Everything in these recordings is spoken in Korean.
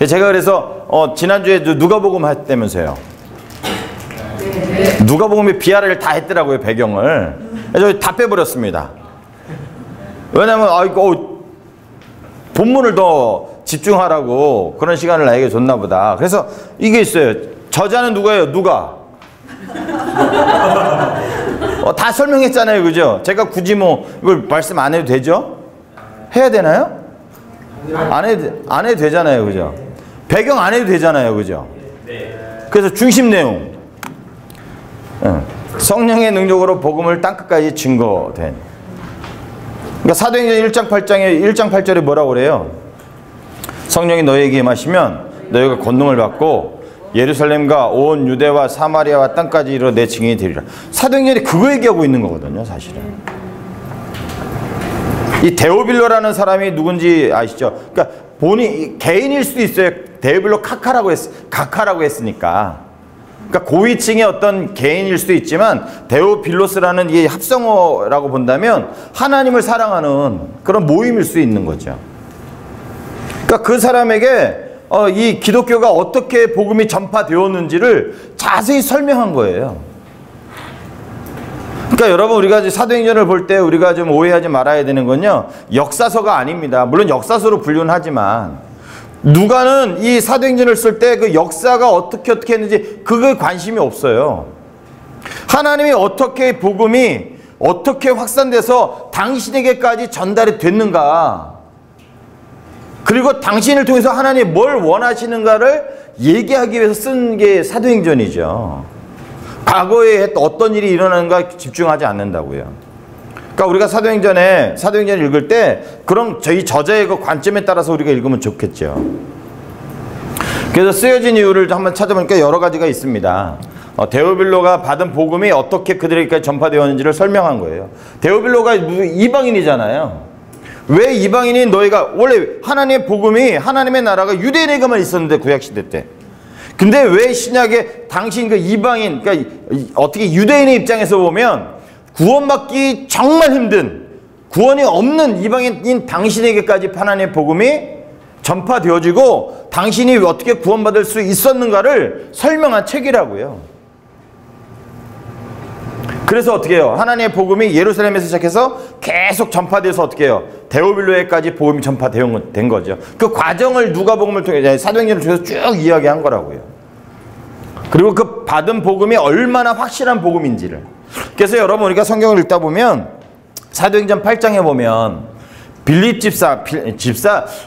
제가 그래서 지난주에 누가복음 했다면서요. 누가복음에 비하를 다 했더라고요, 배경을. 그래서 다 빼버렸습니다. 왜냐면 본문을 더 집중하라고 그런 시간을 나에게 줬나 보다. 그래서 이게 있어요. 저자는 누가예요? 누가? 다 설명했잖아요, 그죠? 제가 굳이 뭐 이걸 말씀 안 해도 되죠? 해야 되나요? 안 해도 되잖아요, 그죠? 배경 안 해도 되잖아요, 그죠? 그래서 중심 내용, 성령의 능력으로 복음을 땅끝까지 증거된. 그러니까 사도행전 1장 8절에 뭐라고 그래요? 성령이 너희에게 임하시면 너희가 권능을 받고 예루살렘과 온 유대와 사마리아와 땅까지 이르러 내 증인이 되리라. 사도행전이 그거 얘기하고 있는 거거든요, 사실은. 이 데오빌로라는 사람이 누군지 아시죠? 그러니까 개인일 수도 있어요. 데오빌로 카카라고 했으니까. 그러니까 고위층의 어떤 개인일 수도 있지만 데오빌로스라는 이 합성어라고 본다면 하나님을 사랑하는 그런 모임일 수 있는 거죠. 그러니까 그 사람에게 이 기독교가 어떻게 복음이 전파되었는지를 자세히 설명한 거예요. 그러니까 여러분, 우리가 사도행전을 볼 때 우리가 좀 오해하지 말아야 되는 건요, 역사서가 아닙니다. 물론 역사서로 분류는 하지만 누가는 이 사도행전을 쓸 때 그 역사가 어떻게 했는지 그거에 관심이 없어요. 하나님이 어떻게 복음이 어떻게 확산돼서 당신에게까지 전달이 됐는가, 그리고 당신을 통해서 하나님이 뭘 원하시는가를 얘기하기 위해서 쓴 게 사도행전이죠. 과거에 어떤 일이 일어나는가 집중하지 않는다고요. 그러니까 우리가 사도행전을 읽을 때 그런 저희 저자의 그 관점에 따라서 우리가 읽으면 좋겠죠. 그래서 쓰여진 이유를 한번 찾아보니까 여러 가지가 있습니다. 데오빌로가 받은 복음이 어떻게 그들에게까지 전파되었는지를 설명한 거예요. 데오빌로가 이방인이잖아요. 왜 이방인이 너희가, 원래 하나님의 복음이, 하나님의 나라가 유대인에게만 있었는데, 구약시대 때. 근데 왜 신약에 당신 그 이방인, 그러니까 어떻게 유대인의 입장에서 보면 구원받기 정말 힘든, 구원이 없는 이방인인 당신에게까지 하나님의 복음이 전파되어지고 당신이 어떻게 구원받을 수 있었는가를 설명한 책이라고요. 그래서 어떻게 해요? 하나님의 복음이 예루살렘에서 시작해서 계속 전파돼서 어떻게 해요? 데오빌로에까지 복음이 전파된 거죠. 그 과정을 누가복음을 통해, 사도행전을 통해서 쭉 이야기한 거라고요. 그리고 그 받은 복음이 얼마나 확실한 복음인지를. 그래서 여러분, 우리가 성경을 읽다 보면 사도행전 8장에 보면 빌립 집사,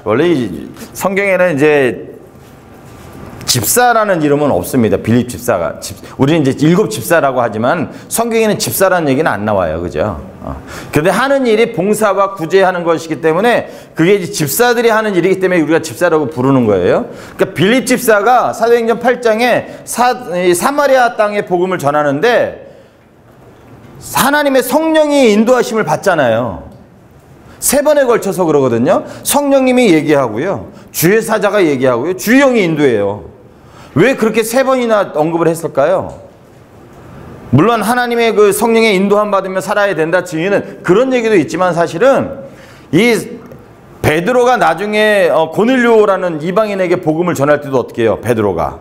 원래 성경에는 이제 집사라는 이름은 없습니다. 빌립 집사가. 우리는 이제 7 집사라고 하지만 성경에는 집사라는 얘기는 안 나와요. 그죠? 근데 하는 일이 봉사와 구제하는 것이기 때문에 그게 이제 집사들이 하는 일이기 때문에 우리가 집사라고 부르는 거예요. 그러니까 빌립 집사가 사도행전 8장에 사마리아 땅의 복음을 전하는데 하나님의 성령이 인도하심을 받잖아요. 3번에 걸쳐서 그러거든요. 성령님이 얘기하고요, 주의 사자가 얘기하고요, 주의 영이 인도해요. 왜 그렇게 3번이나 언급을 했을까요? 물론 하나님의 그 성령의 인도함 받으며 살아야 된다 증인은 그런 얘기도 있지만, 사실은 이 베드로가 나중에 고넬료라는 이방인에게 복음을 전할 때도 어떻게 해요? 베드로가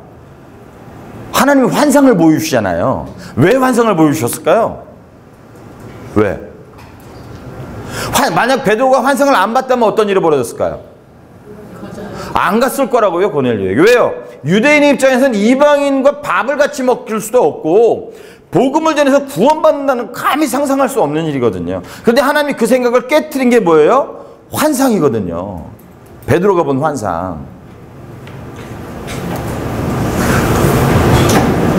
하나님이 환상을 보여주시잖아요. 왜 환상을 보여주셨을까요? 왜? 만약 베드로가 환상을 안 봤다면 어떤 일이 벌어졌을까요? 안 갔을 거라고요, 고넬료에게. 왜요? 유대인의 입장에서는 이방인과 밥을 같이 먹을 수도 없고 복음을 전해서 구원받는다는 감히 상상할 수 없는 일이거든요. 그런데 하나님이 그 생각을 깨트린 게 뭐예요? 환상이거든요. 베드로가 본 환상.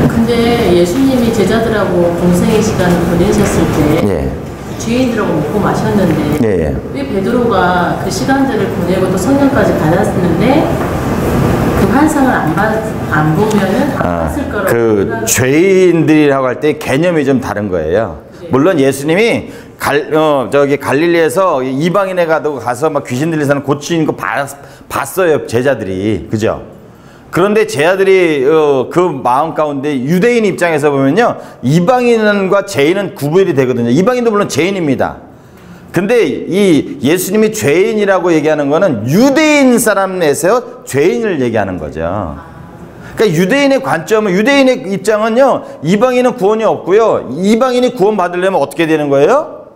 근데 예수님이 제자들하고 공생의 시간을 보내셨을 때 주인들하고 먹고 마셨는데 왜 베드로가 그 시간들을 보내고 또 성령까지 받았는데 그 환상을 안 보면은 안 봤을 거라고. 그 죄인들이라고 할 때 개념이 좀 다른 거예요. 물론 예수님이 갈릴리에서 이방인에 가서 막 귀신 들린 사람 고치는 거 봤어요, 제자들이. 그죠? 그런데 제자들이 그 마음 가운데 유대인 입장에서 보면요, 이방인과 죄인은 구별이 되거든요. 이방인도 물론 죄인입니다. 근데 이 예수님이 죄인이라고 얘기하는 거는 유대인 사람 내에서 죄인을 얘기하는 거죠. 그러니까 유대인의 관점은, 유대인의 입장은요, 이방인은 구원이 없고요, 이방인이 구원 받으려면 어떻게 되는 거예요?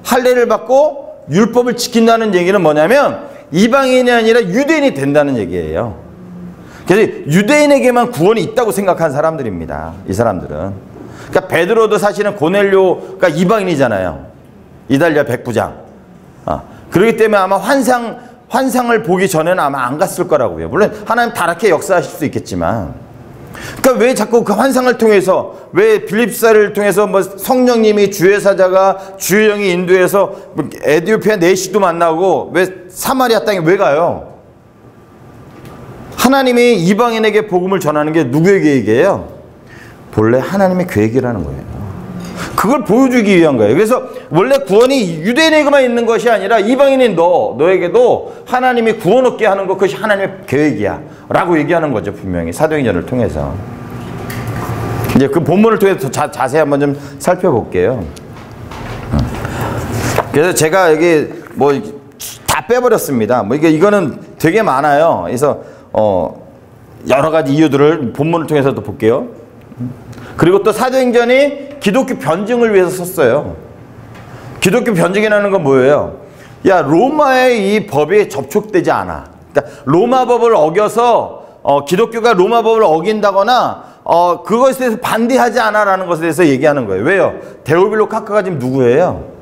할례를 받고 율법을 지킨다는 얘기는 뭐냐면 이방인이 아니라 유대인이 된다는 얘기예요. 그래서 유대인에게만 구원이 있다고 생각한 사람들입니다, 이 사람들은. 그러니까 베드로도 사실은 고넬료가 이방인이잖아요. 이달리아 백부장. 그렇기 때문에 아마 환상을 보기 전에는 아마 안 갔을 거라고요. 물론 하나님 다르게 역사하실 수 있겠지만, 그러니까 왜 자꾸 그 환상을 통해서, 왜 빌립사를 통해서 뭐 성령님이 주의 사자가 주의 영이 인도해서 에티오피아 내시도 만나고 왜 사마리아 땅에 왜 가요? 하나님이 이방인에게 복음을 전하는 게 누구의 계획이에요? 본래 하나님의 계획이라는 거예요. 그걸 보여주기 위한 거예요. 그래서 원래 구원이 유대인에게만 있는 것이 아니라 이방인인 너에게도 하나님이 구원 얻게 하는 것, 그것이 하나님의 계획이야 라고 얘기하는 거죠, 분명히 사도행전을 통해서. 이제 그 본문을 통해서 더 자세히 한번 좀 살펴볼게요. 그래서 제가 여기 뭐 다 빼버렸습니다. 뭐 이거는 되게 많아요. 그래서 여러 가지 이유들을 본문을 통해서도 볼게요. 그리고 또 사도행전이 기독교 변증을 위해서 썼어요. 기독교 변증이라는 건 뭐예요? 야, 로마의 이 법이 접촉되지 않아. 그러니까 로마 법을 어겨서 기독교가 로마 법을 어긴다거나 그것에 대해서 반대하지 않아라는 것에 대해서 얘기하는 거예요. 왜요? 데오빌로 카카가 지금 누구예요?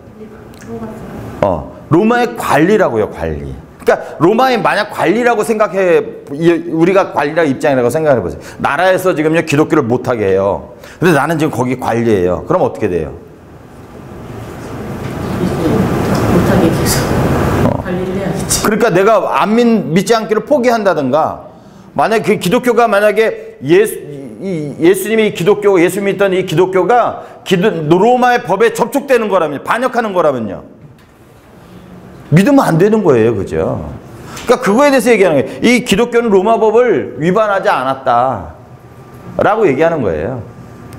로마의 관리라고요, 관리. 그러니까 로마의 만약 관리라고 생각해, 우리가 관리라고 입장이라고 생각해 보세요. 나라에서 지금요 기독교를 못하게 해요. 근데 나는 지금 거기 관리예요. 그럼 어떻게 돼요? 못하게 계속 관리를 해야겠지. 그러니까 내가 믿지 않기를 포기한다든가, 만약 그 기독교가 만약에 예수님이 기독교, 예수 믿던 이 기독교가 로마의 법에 접촉되는 거라면, 반역하는 거라면요, 믿으면 안 되는 거예요. 그죠? 그러니까 그거에 대해서 얘기하는 거예요. 이 기독교는 로마 법을 위반하지 않았다 라고 얘기하는 거예요.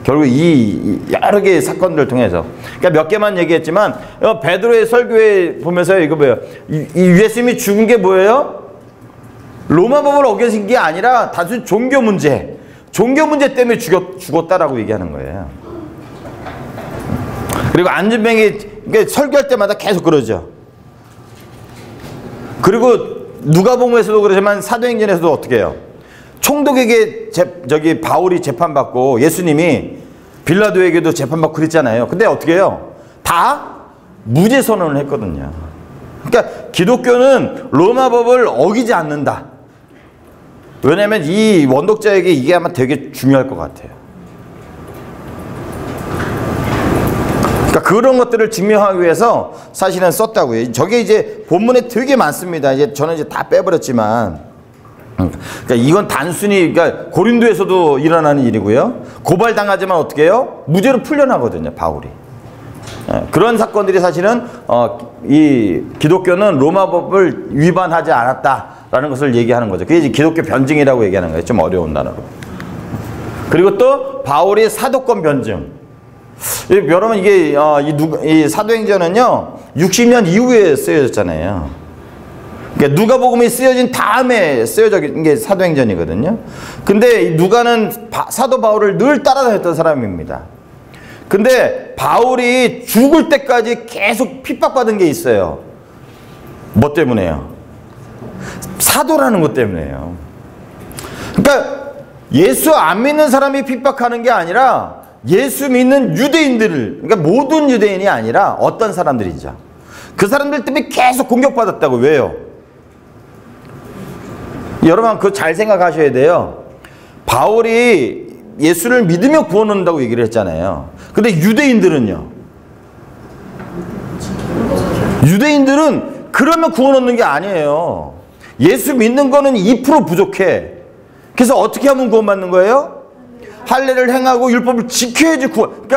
결국 이 여러 개의 사건들을 통해서. 그러니까 몇 개만 얘기했지만, 베드로의 설교에 보면서 이거 뭐예요? 이 예수님이 죽은 게 뭐예요? 로마 법을 어겨진 게 아니라 단순히 종교 문제 때문에 죽었다라고 얘기하는 거예요. 그리고 안전뱅이 설교할 때마다 계속 그러죠. 그리고 누가복음에서도 그러지만 사도행전에서도 어떻게 해요? 총독에게 바울이 재판받고 예수님이 빌라도에게도 재판받고 그랬잖아요. 근데 어떻게 해요? 다 무죄 선언을 했거든요. 그러니까 기독교는 로마 법을 어기지 않는다. 왜냐하면 이 원독자에게 이게 아마 되게 중요할 것 같아요. 그러니까 그런 것들을 증명하기 위해서 사실은 썼다고요. 저게 이제 본문에 되게 많습니다. 이제 저는 이제 다 빼버렸지만, 그러니까 이건 단순히, 그러니까 고린도에서도 일어나는 일이고요. 고발당하지만 어떻게 해요? 무죄로 풀려나거든요, 바울이. 그런 사건들이 사실은 이 기독교는 로마 법을 위반하지 않았다라는 것을 얘기하는 거죠. 그게 이제 기독교 변증이라고 얘기하는 거예요. 좀 어려운 단어로. 그리고 또 바울이 사도권 변증. 여러분 이게 이 사도행전은요 60년 이후에 쓰여졌잖아요. 그러니까 누가복음이 쓰여진 다음에 쓰여진 게 사도행전이거든요. 근데 누가는 사도 바울을 늘 따라다녔던 사람입니다. 근데 바울이 죽을 때까지 계속 핍박받은 게 있어요. 뭐 때문에요? 사도라는 것 때문에요. 그러니까 예수 안 믿는 사람이 핍박하는 게 아니라 예수 믿는 유대인들을, 그러니까 모든 유대인이 아니라 어떤 사람들이죠. 그 사람들 때문에 계속 공격받았다고. 왜요? 여러분 그거 잘 생각하셔야 돼요. 바울이 예수를 믿으며 구원 얻는다고 얘기를 했잖아요. 근데 유대인들은요? 유대인들은 그러면 구원 얻는 게 아니에요. 예수 믿는 거는 2% 부족해. 그래서 어떻게 하면 구원받는 거예요? 할례를 행하고 율법을 지켜야지 구원.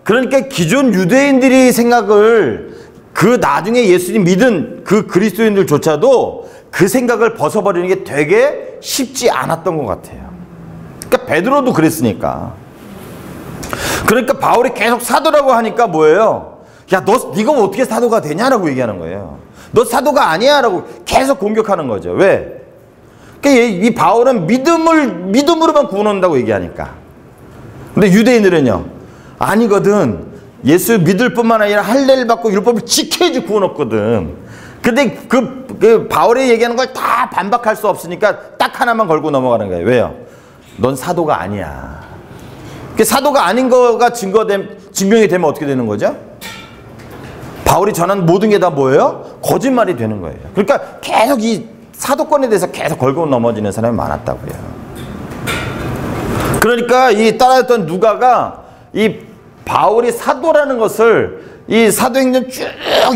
그러니까 기존 유대인들이 생각을, 그 나중에 예수님 믿은 그 그리스도인들조차도 그 생각을 벗어버리는 게 되게 쉽지 않았던 것 같아요. 그러니까 베드로도 그랬으니까. 그러니까 바울이 계속 사도라고 하니까 뭐예요? 야, 네가 어떻게 사도가 되냐라고 얘기하는 거예요. 너 사도가 아니야라고 계속 공격하는 거죠. 왜? 그러니까 이 바울은 믿음으로만 구원한다고 얘기하니까. 근데 유대인들은요, 아니거든. 예수 믿을 뿐만 아니라 할례를 받고 율법을 지켜야지 구원 없거든. 근데 그 바울이 얘기하는 걸 다 반박할 수 없으니까 딱 하나만 걸고 넘어가는 거예요. 왜요? 넌 사도가 아니야. 사도가 아닌 거가 증명이 되면 어떻게 되는 거죠? 바울이 전한 모든 게 다 뭐예요? 거짓말이 되는 거예요. 그러니까 계속 이 사도권에 대해서 계속 걸고 넘어지는 사람이 많았다고요. 그러니까 이 따라했던 누가가 이 바울이 사도라는 것을 이 사도행전 쭉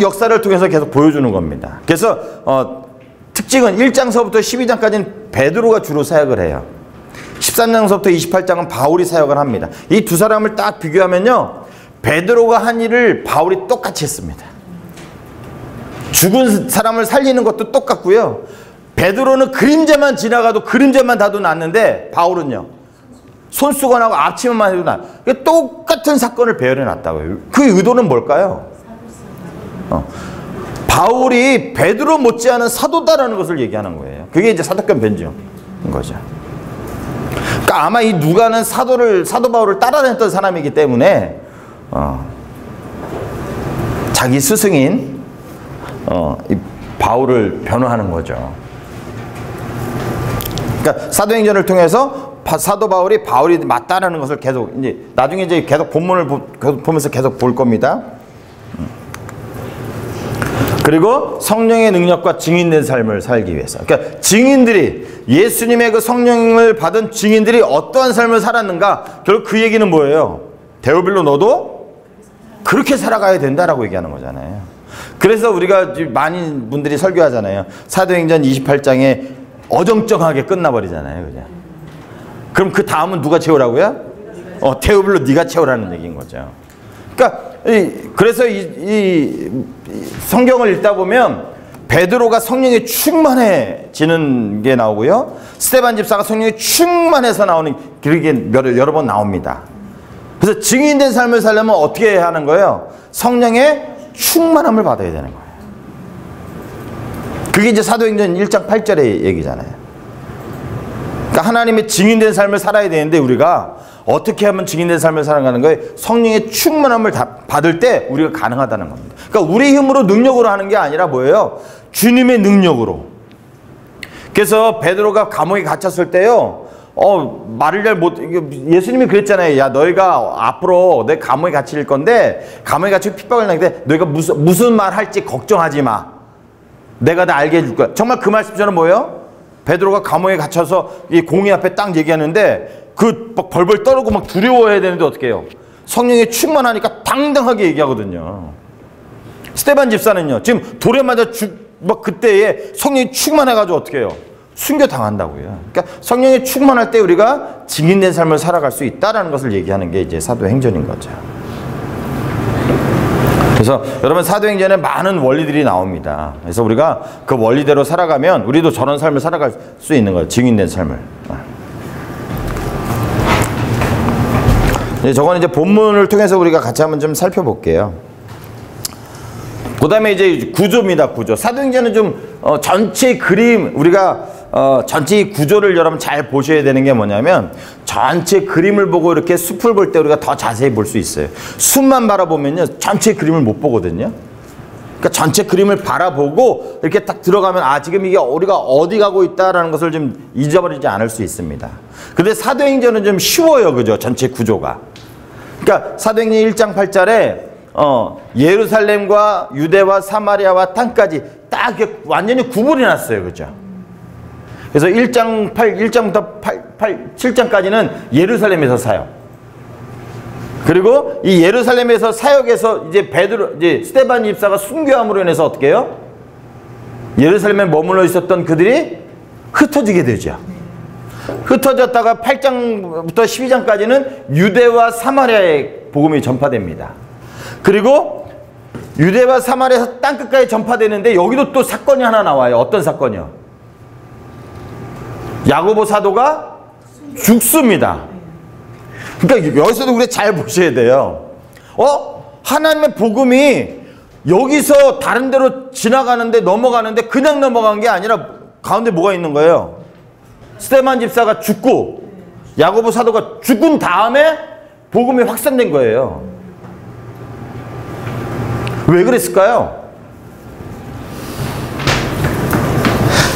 역사를 통해서 계속 보여주는 겁니다. 그래서 특징은 1장서부터 12장까지는 베드로가 주로 사역을 해요. 13장서부터 28장은 바울이 사역을 합니다. 이 두 사람을 딱 비교하면요, 베드로가 한 일을 바울이 똑같이 했습니다. 죽은 사람을 살리는 것도 똑같고요. 베드로는 그림자만 지나가도 그림자만 다도 낫는데 바울은요, 손수건하고 앞치마만 해도 나. 똑같은 사건을 배열해 놨다고요. 그 의도는 뭘까요? 바울이 베드로 못지않은 사도다라는 것을 얘기하는 거예요. 그게 이제 사도권 변증인 거죠. 그러니까 아마 이 누가는 사도 바울을 따라다녔던 사람이기 때문에 자기 스승인 이 바울을 변호하는 거죠. 그러니까 사도행전을 통해서 사도 바울이 맞다라는 것을 계속 이제 나중에 이제 계속 본문을 보면서 계속 볼 겁니다. 그리고 성령의 능력과 증인된 삶을 살기 위해서. 그러니까 증인들이 예수님의 그 성령을 받은 증인들이 어떠한 삶을 살았는가. 결국 그 얘기는 뭐예요? 데오빌로 너도 그렇게 살아가야 된다라고 얘기하는 거잖아요. 그래서 우리가 많은 분들이 설교하잖아요. 사도행전 28장에 어정쩡하게 끝나버리잖아요. 그죠? 그럼 그 다음은 누가 채우라고요? 데오빌로 네가 채우라는 얘기인 거죠. 그러니까 그래서 이 성경을 읽다 보면 베드로가 성령에 충만해지는 게 나오고요. 스데반 집사가 성령에 충만해서 나오는 그게 여러 번 나옵니다. 그래서 증인된 삶을 살려면 어떻게 하는 거예요? 성령의 충만함을 받아야 되는 거예요. 그게 이제 사도행전 1장 8절의 얘기잖아요. 그러니까 하나님의 증인된 삶을 살아야 되는데 우리가 어떻게 하면 증인된 삶을 살아가는 거예요? 성령의 충만함을 받을 때 우리가 가능하다는 겁니다. 그러니까 우리 힘으로 능력으로 하는 게 아니라 뭐예요? 주님의 능력으로. 그래서 베드로가 감옥에 갇혔을 때요, 말을 잘 못, 예수님이 그랬잖아요. 야, 너희가 앞으로 내 감옥에 갇힐 건데, 감옥에 갇히고 핍박을 당했는데, 너희가 무슨 말 할지 걱정하지 마. 내가 다 알게 해줄 거야. 정말 그 말씀처럼 뭐예요? 베드로가 감옥에 갇혀서 이 공의 앞에 딱 얘기하는데, 막 벌벌 떠르고 막 두려워해야 되는데 어떻게 해요? 성령이 충만하니까 당당하게 얘기하거든요. 스데반 집사는요, 지금 돌에 맞아 막 그때에 성령이 충만해가지고 어떻게 해요? 순교당한다고요. 그러니까 성령이 충만할 때 우리가 증인된 삶을 살아갈 수 있다라는 것을 얘기하는 게 이제 사도행전인 거죠. 그래서 여러분 사도행전에 많은 원리들이 나옵니다. 그래서 우리가 그 원리대로 살아가면 우리도 저런 삶을 살아갈 수 있는 거예요. 증인된 삶을. 저건 이제 본문을 통해서 우리가 같이 한번 좀 살펴볼게요. 그 다음에 이제 구조입니다. 구조. 사도행전은 좀 전체 그림, 우리가 전체 구조를 여러분 잘 보셔야 되는 게 뭐냐면 전체 그림을 보고 이렇게 숲을 볼 때 우리가 더 자세히 볼 수 있어요. 숲만 바라보면요 전체 그림을 못 보거든요. 그러니까 전체 그림을 바라보고 이렇게 딱 들어가면 지금 이게 우리가 어디 가고 있다라는 것을 좀 잊어버리지 않을 수 있습니다. 근데 사도행전은 좀 쉬워요. 그죠? 전체 구조가. 그러니까 사도행전 1장 8절에 예루살렘과 유대와 사마리아와 땅까지 딱 완전히 구분이 났어요. 그죠? 그래서 1장부터 7장까지는 예루살렘에서 사역. 그리고 이 예루살렘에서 사역에서 이제 스데반 집사가 순교함으로 인해서 어떻게 해요? 예루살렘에 머물러 있었던 그들이 흩어지게 되죠. 흩어졌다가 8장부터 12장까지는 유대와 사마리아의 복음이 전파됩니다. 그리고 유대와 사마리아에서 땅끝까지 전파되는데 여기도 또 사건이 하나 나와요. 어떤 사건이요? 야고보 사도가 죽습니다. 그러니까 여기서도 우리 잘 보셔야 돼요. 하나님의 복음이 여기서 다른 데로 지나가는데 넘어가는데 그냥 넘어간 게 아니라 가운데 뭐가 있는 거예요? 스데반 집사가 죽고 야고보 사도가 죽은 다음에 복음이 확산된 거예요. 왜 그랬을까요?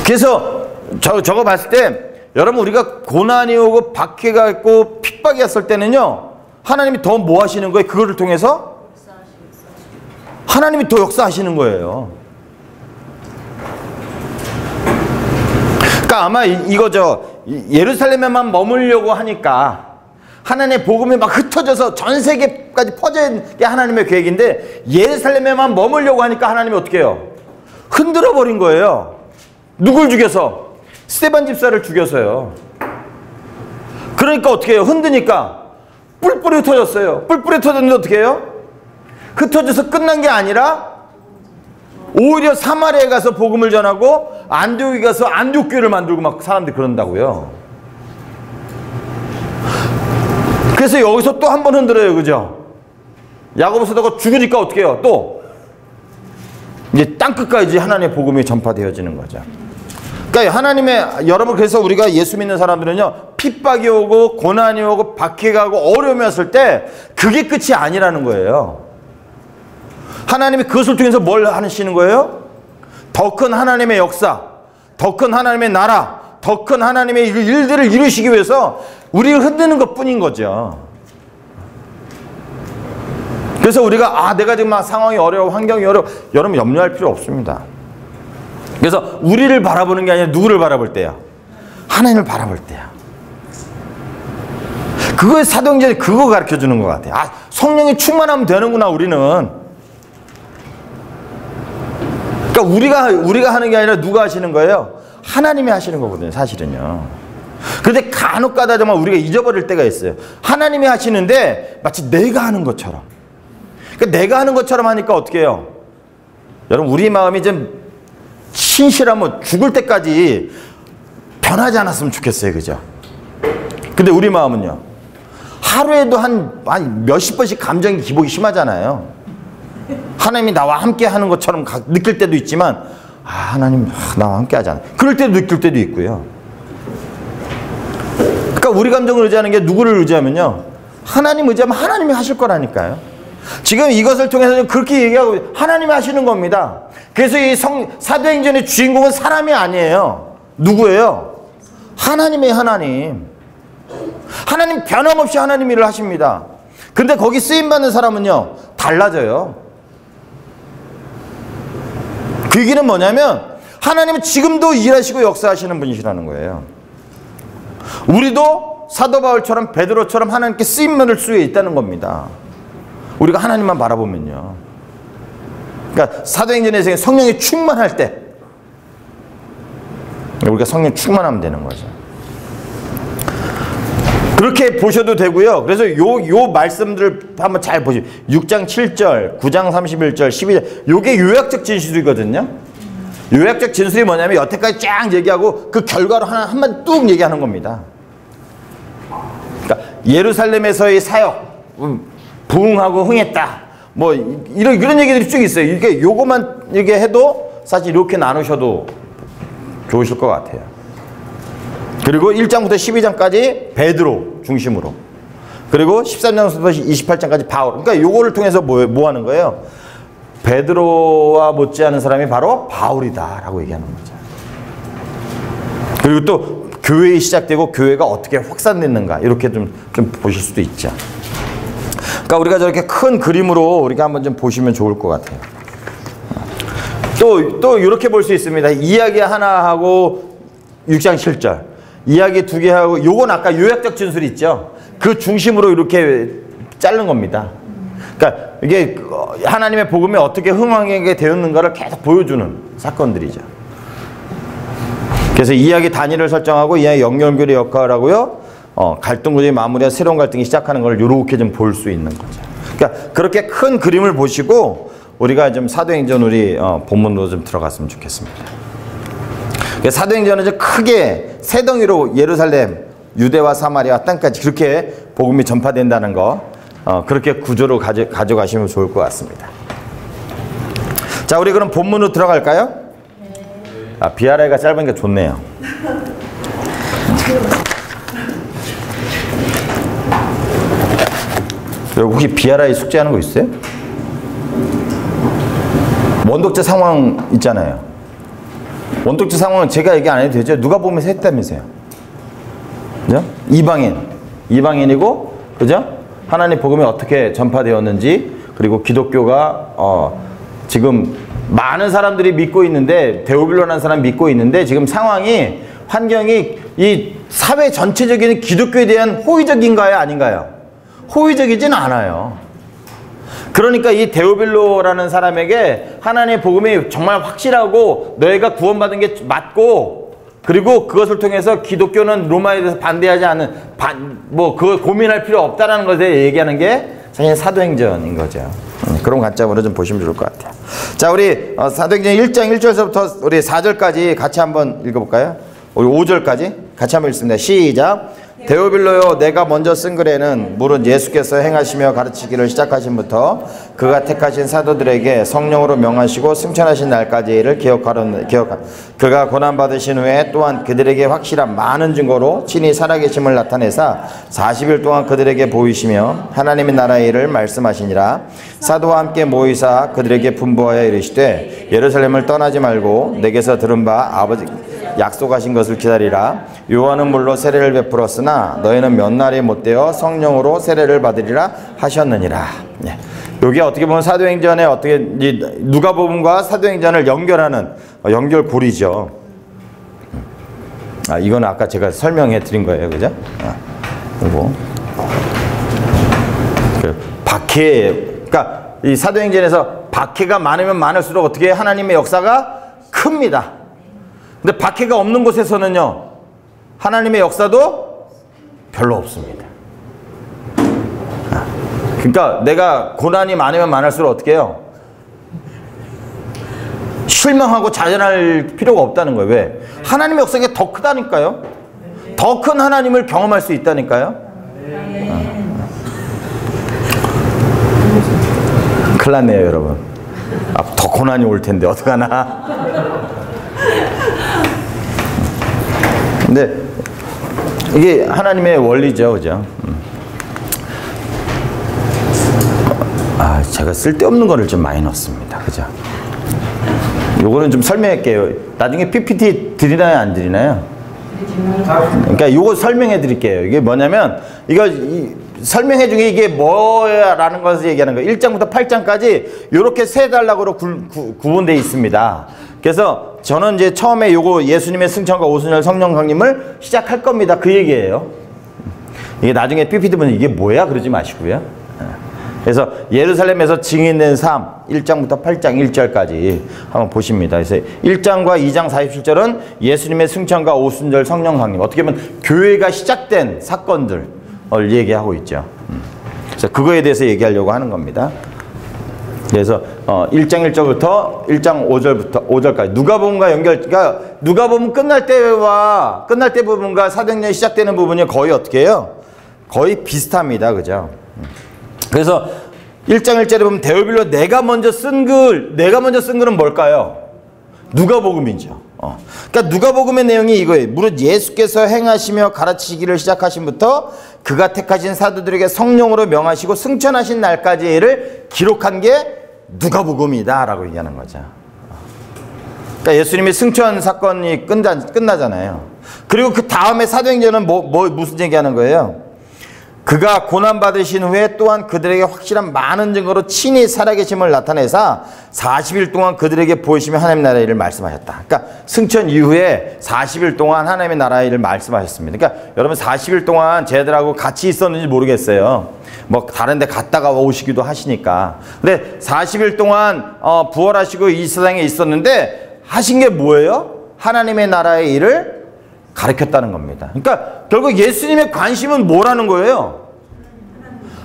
그래서 저거 봤을 때 여러분 우리가 고난이 오고 박해가 있고 핍박이 왔을 때는요 하나님이 더 뭐 하시는 거예요? 그거를 통해서 하나님이 더 역사하시는 거예요. 그러니까 아마 이거죠. 예루살렘에만 머물려고 하니까 하나님의 복음이 막 흩어져서 전 세계까지 퍼지는 게 하나님의 계획인데 예루살렘에만 머물려고 하니까 하나님이 어떻게 해요? 흔들어 버린 거예요. 누굴 죽여서? 스데반 집사를 죽여서요. 그러니까 어떻게 해요? 흔드니까 뿔뿔이 흩어졌어요. 뿔뿔이 흩어졌는데 어떻게 해요? 흩어져서 끝난 게 아니라 오히려 사마리아에 가서 복음을 전하고 안디옥에 가서 안디옥 교회를 만들고 막 사람들이 그런다고요. 그래서 여기서 또 한 번 흔들어요. 그죠? 야고보 사도가 죽으니까 어떻게 해요? 또 이제 땅끝까지 하나님의 복음이 전파되어지는 거죠. 그러니까 하나님의 여러분 그래서 우리가 예수 믿는 사람들은요 핍박이 오고 고난이 오고 박해가 오고 어려움이 왔을 때 그게 끝이 아니라는 거예요. 하나님이 그것을 통해서 뭘 하시는 거예요? 더 큰 하나님의 역사, 더 큰 하나님의 나라, 더 큰 하나님의 일들을 이루시기 위해서 우리를 흔드는 것 뿐인 거죠. 그래서 우리가 내가 지금 막 상황이 어려워, 환경이 어려워, 여러분 염려할 필요 없습니다. 그래서 우리를 바라보는 게 아니라 누구를 바라볼 때야? 하나님을 바라볼 때야. 그거에 사도행전이 그거 가르쳐주는 것 같아요. 성령이 충만하면 되는구나 우리는. 그러니까 우리가 하는 게 아니라 누가 하시는 거예요? 하나님이 하시는 거거든요 사실은요. 그런데 간혹 가다 보면 우리가 잊어버릴 때가 있어요. 하나님이 하시는데 마치 내가 하는 것처럼. 그러니까 내가 하는 것처럼 하니까 어떻게 해요? 여러분 우리 마음이 좀 신실하면 죽을 때까지 변하지 않았으면 좋겠어요. 그죠? 근데 우리 마음은요. 하루에도 한 몇십 번씩 감정이 기복이 심하잖아요. 하나님이 나와 함께 하는 것처럼 느낄 때도 있지만 하나님 나와 함께 하잖아요. 그럴 때도 느낄 때도 있고요. 그러니까 우리 감정을 의지하는 게 누구를 의지하면요. 하나님 의지하면 하나님이 하실 거라니까요. 지금 이것을 통해서 그렇게 얘기하고 하나님이 하시는 겁니다. 그래서 이 사도행전의 주인공은 사람이 아니에요. 누구예요? 하나님의 하나님. 하나님 변함없이 하나님 일을 하십니다. 근데 거기 쓰임받는 사람은요. 달라져요. 그 얘기는 뭐냐면 하나님은 지금도 일하시고 역사하시는 분이시라는 거예요. 우리도 사도 바울처럼 베드로처럼 하나님께 쓰임받을 수에 있다는 겁니다. 우리가 하나님만 바라보면요. 그러니까 사도행전에서 성령이 충만할 때 우리가 성령 충만하면 되는 거죠. 그렇게 보셔도 되고요. 그래서 요 말씀들을 한번 잘 보시죠. 6장 7절, 9장 31절, 12절. 요게 요약적 진술이거든요. 요약적 진술이 뭐냐면 여태까지 쫙 얘기하고 그 결과로 한마디 뚝 얘기하는 겁니다. 그러니까 예루살렘에서의 사역, 부흥하고 흥했다. 뭐 이런 얘기들이 쭉 있어요. 이게 요거만 얘기해도 사실 이렇게 나누셔도 좋으실 것 같아요. 그리고 1장부터 12장까지 베드로 중심으로. 그리고 13장부터 28장까지 바울. 그러니까 요거를 통해서 뭐 하는 거예요? 베드로와 못지않은 사람이 바로 바울이다 라고 얘기하는 거죠. 그리고 또 교회가 시작되고 교회가 어떻게 확산됐는가 이렇게 좀 보실 수도 있죠. 그러니까 우리가 저렇게 큰 그림으로 우리가 한번 좀 보시면 좋을 것 같아요. 또 이렇게 볼 수 있습니다. 이야기 하나 하고 6장 7절. 이야기 2개 하고 요건 아까 요약적 진술이 있죠. 그 중심으로 이렇게 자른 겁니다. 그러니까 이게 하나님의 복음이 어떻게 흥황하게 되었는가를 계속 보여주는 사건들이죠. 그래서 이야기 단위를 설정하고 이야기 연결고리 역할을 하고요. 갈등 구조의 마무리와 새로운 갈등이 시작하는 걸 이렇게 좀 볼 수 있는 거죠. 그러니까 그렇게 큰 그림을 보시고 우리가 좀 사도행전 우리 본문으로 좀 들어갔으면 좋겠습니다. 그러니까 사도행전은 좀 크게 세 덩이로 예루살렘, 유대와 사마리아 땅까지 그렇게 복음이 전파된다는 거 그렇게 구조로 가져가시면 좋을 것 같습니다. 자, 우리 그럼 본문으로 들어갈까요? 아, BRI가 짧으니까 좋네요. 혹시 BRI 숙제하는 거 있어요? 원독자 상황 있잖아요. 원독자 상황은 제가 얘기 안 해도 되죠? 누가 보면서 했다면서요. 그죠? 이방인이고, 그죠? 하나님 복음이 어떻게 전파되었는지, 그리고 기독교가 지금 많은 사람들이 믿고 있는데, 데오빌로라는 사람 믿고 있는데, 지금 상황이, 환경이 이 사회 전체적인 기독교에 대한 호의적인가요? 아닌가요? 호의적이진 않아요. 그러니까 이 데오빌로라는 사람에게 하나님의 복음이 정말 확실하고 너희가 구원받은 게 맞고, 그리고 그것을 통해서 기독교는 로마에 대해서 반대하지 않는, 그걸 고민할 필요 없다라는 것에 얘기하는 게 사실 사도행전인 거죠. 그런 관점으로 좀 보시면 좋을 것 같아요. 자, 우리 사도행전 1장 1절부터 우리 4절까지 같이 한번 읽어볼까요? 우리 5절까지 같이 한번 읽습니다. 시작. 데오빌로요, 내가 먼저 쓴 글에는 물은 예수께서 행하시며 가르치기를 시작하신부터 그가 택하신 사도들에게 성령으로 명하시고 승천하신 날까지를 그가 고난받으신 후에 또한 그들에게 확실한 많은 증거로 친히 살아계심을 나타내사 40일 동안 그들에게 보이시며 하나님의 나라의 일을 말씀하시니라. 사도와 함께 모이사 그들에게 분부하여 이르시되 예루살렘을 떠나지 말고 내게서 들은 바 아버지 약속하신 것을 기다리라. 요한은 물로 세례를 베풀었으나 너희는 몇 날이 못되어 성령으로 세례를 받으리라 하셨느니라. 예. 여기 어떻게 보면 사도행전에 어떻게 누가복음과 사도행전을 연결하는 연결고리죠. 아, 이건 아까 제가 설명해 드린 거예요, 그죠? 그리고 그러니까 이 사도행전에서 박해가 많으면 많을수록 어떻게 하나님의 역사가 큽니다. 근데 박해가 없는 곳에서는요, 하나님의 역사도 별로 없습니다. 그러니까 내가 고난이 많으면 많을수록 어떻게 해요? 실망하고 좌절할 필요가 없다는 거예요. 왜? 하나님의 역사가 더 크다니까요. 더 큰 하나님을 경험할 수 있다니까요. 큰일 났네요, 여러분. 더 고난이 올 텐데 어떡하나. 근데 이게 하나님의 원리죠, 그죠? 제가 쓸데없는 거를 좀 많이 넣습니다, 그죠? 요거는 좀 설명할게요. 나중에 PPT 드리나요, 안 드리나요? 그러니까 요거 설명해 드릴게요. 이게 뭐냐면 설명해 중에 이게 뭐야라는 것을 얘기하는 거예요. 1장부터 8장까지 요렇게 세 단락으로 구분되어 있습니다. 그래서 저는 이제 처음에 요거 예수님의 승천과 오순절 성령 강림을 시작할 겁니다. 그 얘기예요. 이게 나중에 PPT 보면 이게 뭐야? 그러지 마시고요. 그래서 예루살렘에서 증인된 삶 1장부터 8장 1절까지 한번 보십니다. 그래서 1장과 2장 47절은 예수님의 승천과 오순절 성령 강림, 어떻게 보면 교회가 시작된 사건들을 얘기하고 있죠. 그래서 그거에 대해서 얘기하려고 하는 겁니다. 그래서 1장 1절부터 1장 5절까지 누가복음과 그러니까 누가복음 끝날 때 부분과 사도행전이 시작되는 부분이 거의 어떻게 해요? 거의 비슷합니다. 그죠? 그래서 1장 1절에 보면 데오빌로 내가 먼저 쓴 글은 뭘까요? 누가복음이죠. 그러니까 누가복음의 내용이 이거예요. 무릇 예수께서 행하시며 가르치기를 시작하신부터 그가 택하신 사도들에게 성령으로 명하시고 승천하신 날까지를 기록한 게 누가복음이다 라고 얘기하는 거죠. 그러니까 예수님의 승천 사건이 끝나잖아요. 그리고 그 다음에 사도행전은 무슨 얘기하는 거예요? 그가 고난받으신 후에 또한 그들에게 확실한 많은 증거로 친히 살아계심을 나타내사 40일 동안 그들에게 보이시며 하나님의 나라의 일을 말씀하셨다. 그러니까 승천 이후에 40일 동안 하나님의 나라의 일을 말씀하셨습니다. 그러니까 여러분 40일 동안 쟤들하고 같이 있었는지 모르겠어요. 뭐 다른 데 갔다가 오시기도 하시니까. 근데 40일 동안 부활하시고 이 세상에 있었는데 하신 게 뭐예요? 하나님의 나라의 일을 가르쳤다는 겁니다. 그러니까 결국 예수님의 관심은 뭐라는 거예요?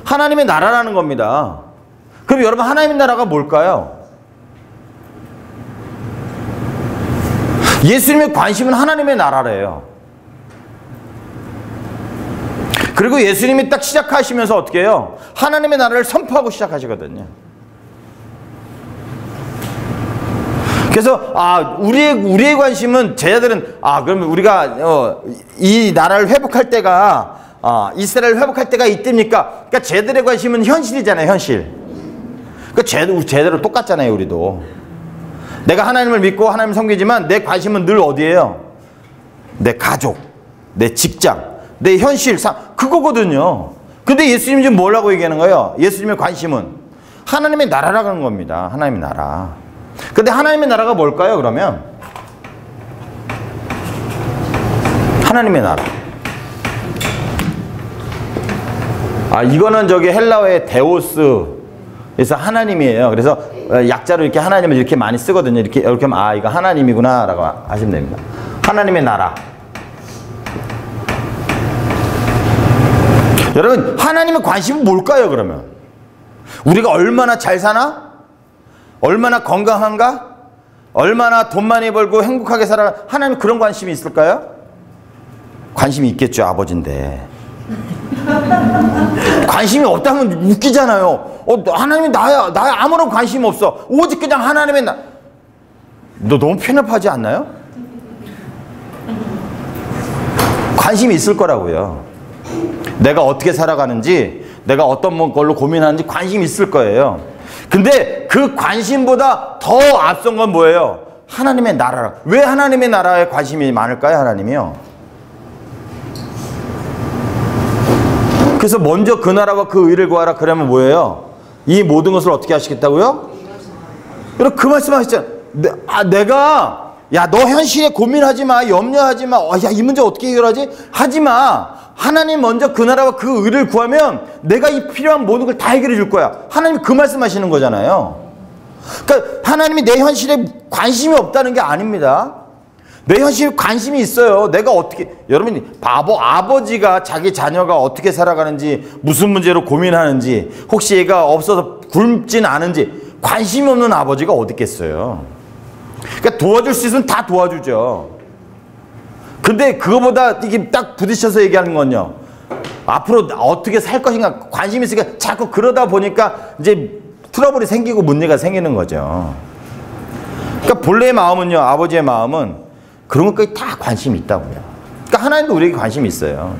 하나님의 나라라는 겁니다. 그럼 여러분 하나님의 나라가 뭘까요? 예수님의 관심은 하나님의 나라래요. 그리고 예수님이 딱 시작하시면서 어떻게 해요? 하나님의 나라를 선포하고 시작하시거든요. 그래서 우리의 관심은, 제자들은 그러면 우리가 이 나라를 회복할 때가 이스라엘을 회복할 때가 이때입니까? 그러니까 제자들의 관심은 현실이잖아요. 현실. 그러니까 제대로 똑같잖아요. 우리도 내가 하나님을 믿고 하나님을 섬기지만 내 관심은 늘 어디예요? 내 가족, 내 직장, 내 현실상 그거거든요. 근데 예수님이 지금 뭐라고 얘기하는 거예요? 예수님의 관심은 하나님의 나라라는 겁니다. 하나님의 나라. 근데 하나님의 나라가 뭘까요? 그러면 하나님의 나라. 이거는 저기 헬라어의 데오스에서 하나님이에요. 그래서 약자로 이렇게 하나님을 이렇게 많이 쓰거든요. 이렇게 하면 이거 하나님이구나라고 하시면 됩니다. 하나님의 나라. 여러분, 하나님의 관심은 뭘까요? 그러면 우리가 얼마나 잘 사나? 얼마나 건강한가? 얼마나 돈 많이 벌고 행복하게 살아? 하나님 그런 관심이 있을까요? 관심이 있겠죠. 아버지인데. 관심이 없다면 웃기잖아요. 하나님이 나야 아무런 관심 없어. 오직 그냥 하나님의 너 너무 편협하지 않나요? 관심이 있을 거라고요. 내가 어떻게 살아가는지, 내가 어떤 걸로 고민하는지 관심이 있을 거예요. 근데 그 관심보다 더 앞선 건 뭐예요? 하나님의 나라. 왜 하나님의 나라에 관심이 많을까요? 하나님이요. 그래서 먼저 그 나라와 그 의를 구하라. 그러면 뭐예요? 이 모든 것을 어떻게 하시겠다고요? 여러분 그 말씀 하셨잖아요. 너 현실에 고민하지 마. 염려하지 마. 이 문제 어떻게 해결하지? 하지 마. 하나님 먼저 그 나라와 그 의를 구하면 내가 이 필요한 모든 걸 다 해결해 줄 거야. 하나님 그 말씀하시는 거잖아요. 그러니까 하나님이 내 현실에 관심이 없다는 게 아닙니다. 내 현실에 관심이 있어요. 내가 어떻게, 여러분이 아버지가 자기 자녀가 어떻게 살아가는지, 무슨 문제로 고민하는지, 혹시 얘가 없어서 굶진 않은지 관심이 없는 아버지가 어디 있겠어요. 그러니까 도와줄 수 있으면 다 도와주죠. 근데 그거보다 이게 딱 부딪혀서 얘기하는 건요, 앞으로 어떻게 살 것인가 관심이 있으니까 자꾸 그러다 보니까 이제 트러블이 생기고 문제가 생기는 거죠. 그러니까 본래의 마음은요, 아버지의 마음은 그런 것까지 다 관심이 있다고요. 그러니까 하나님도 우리에게 관심이 있어요.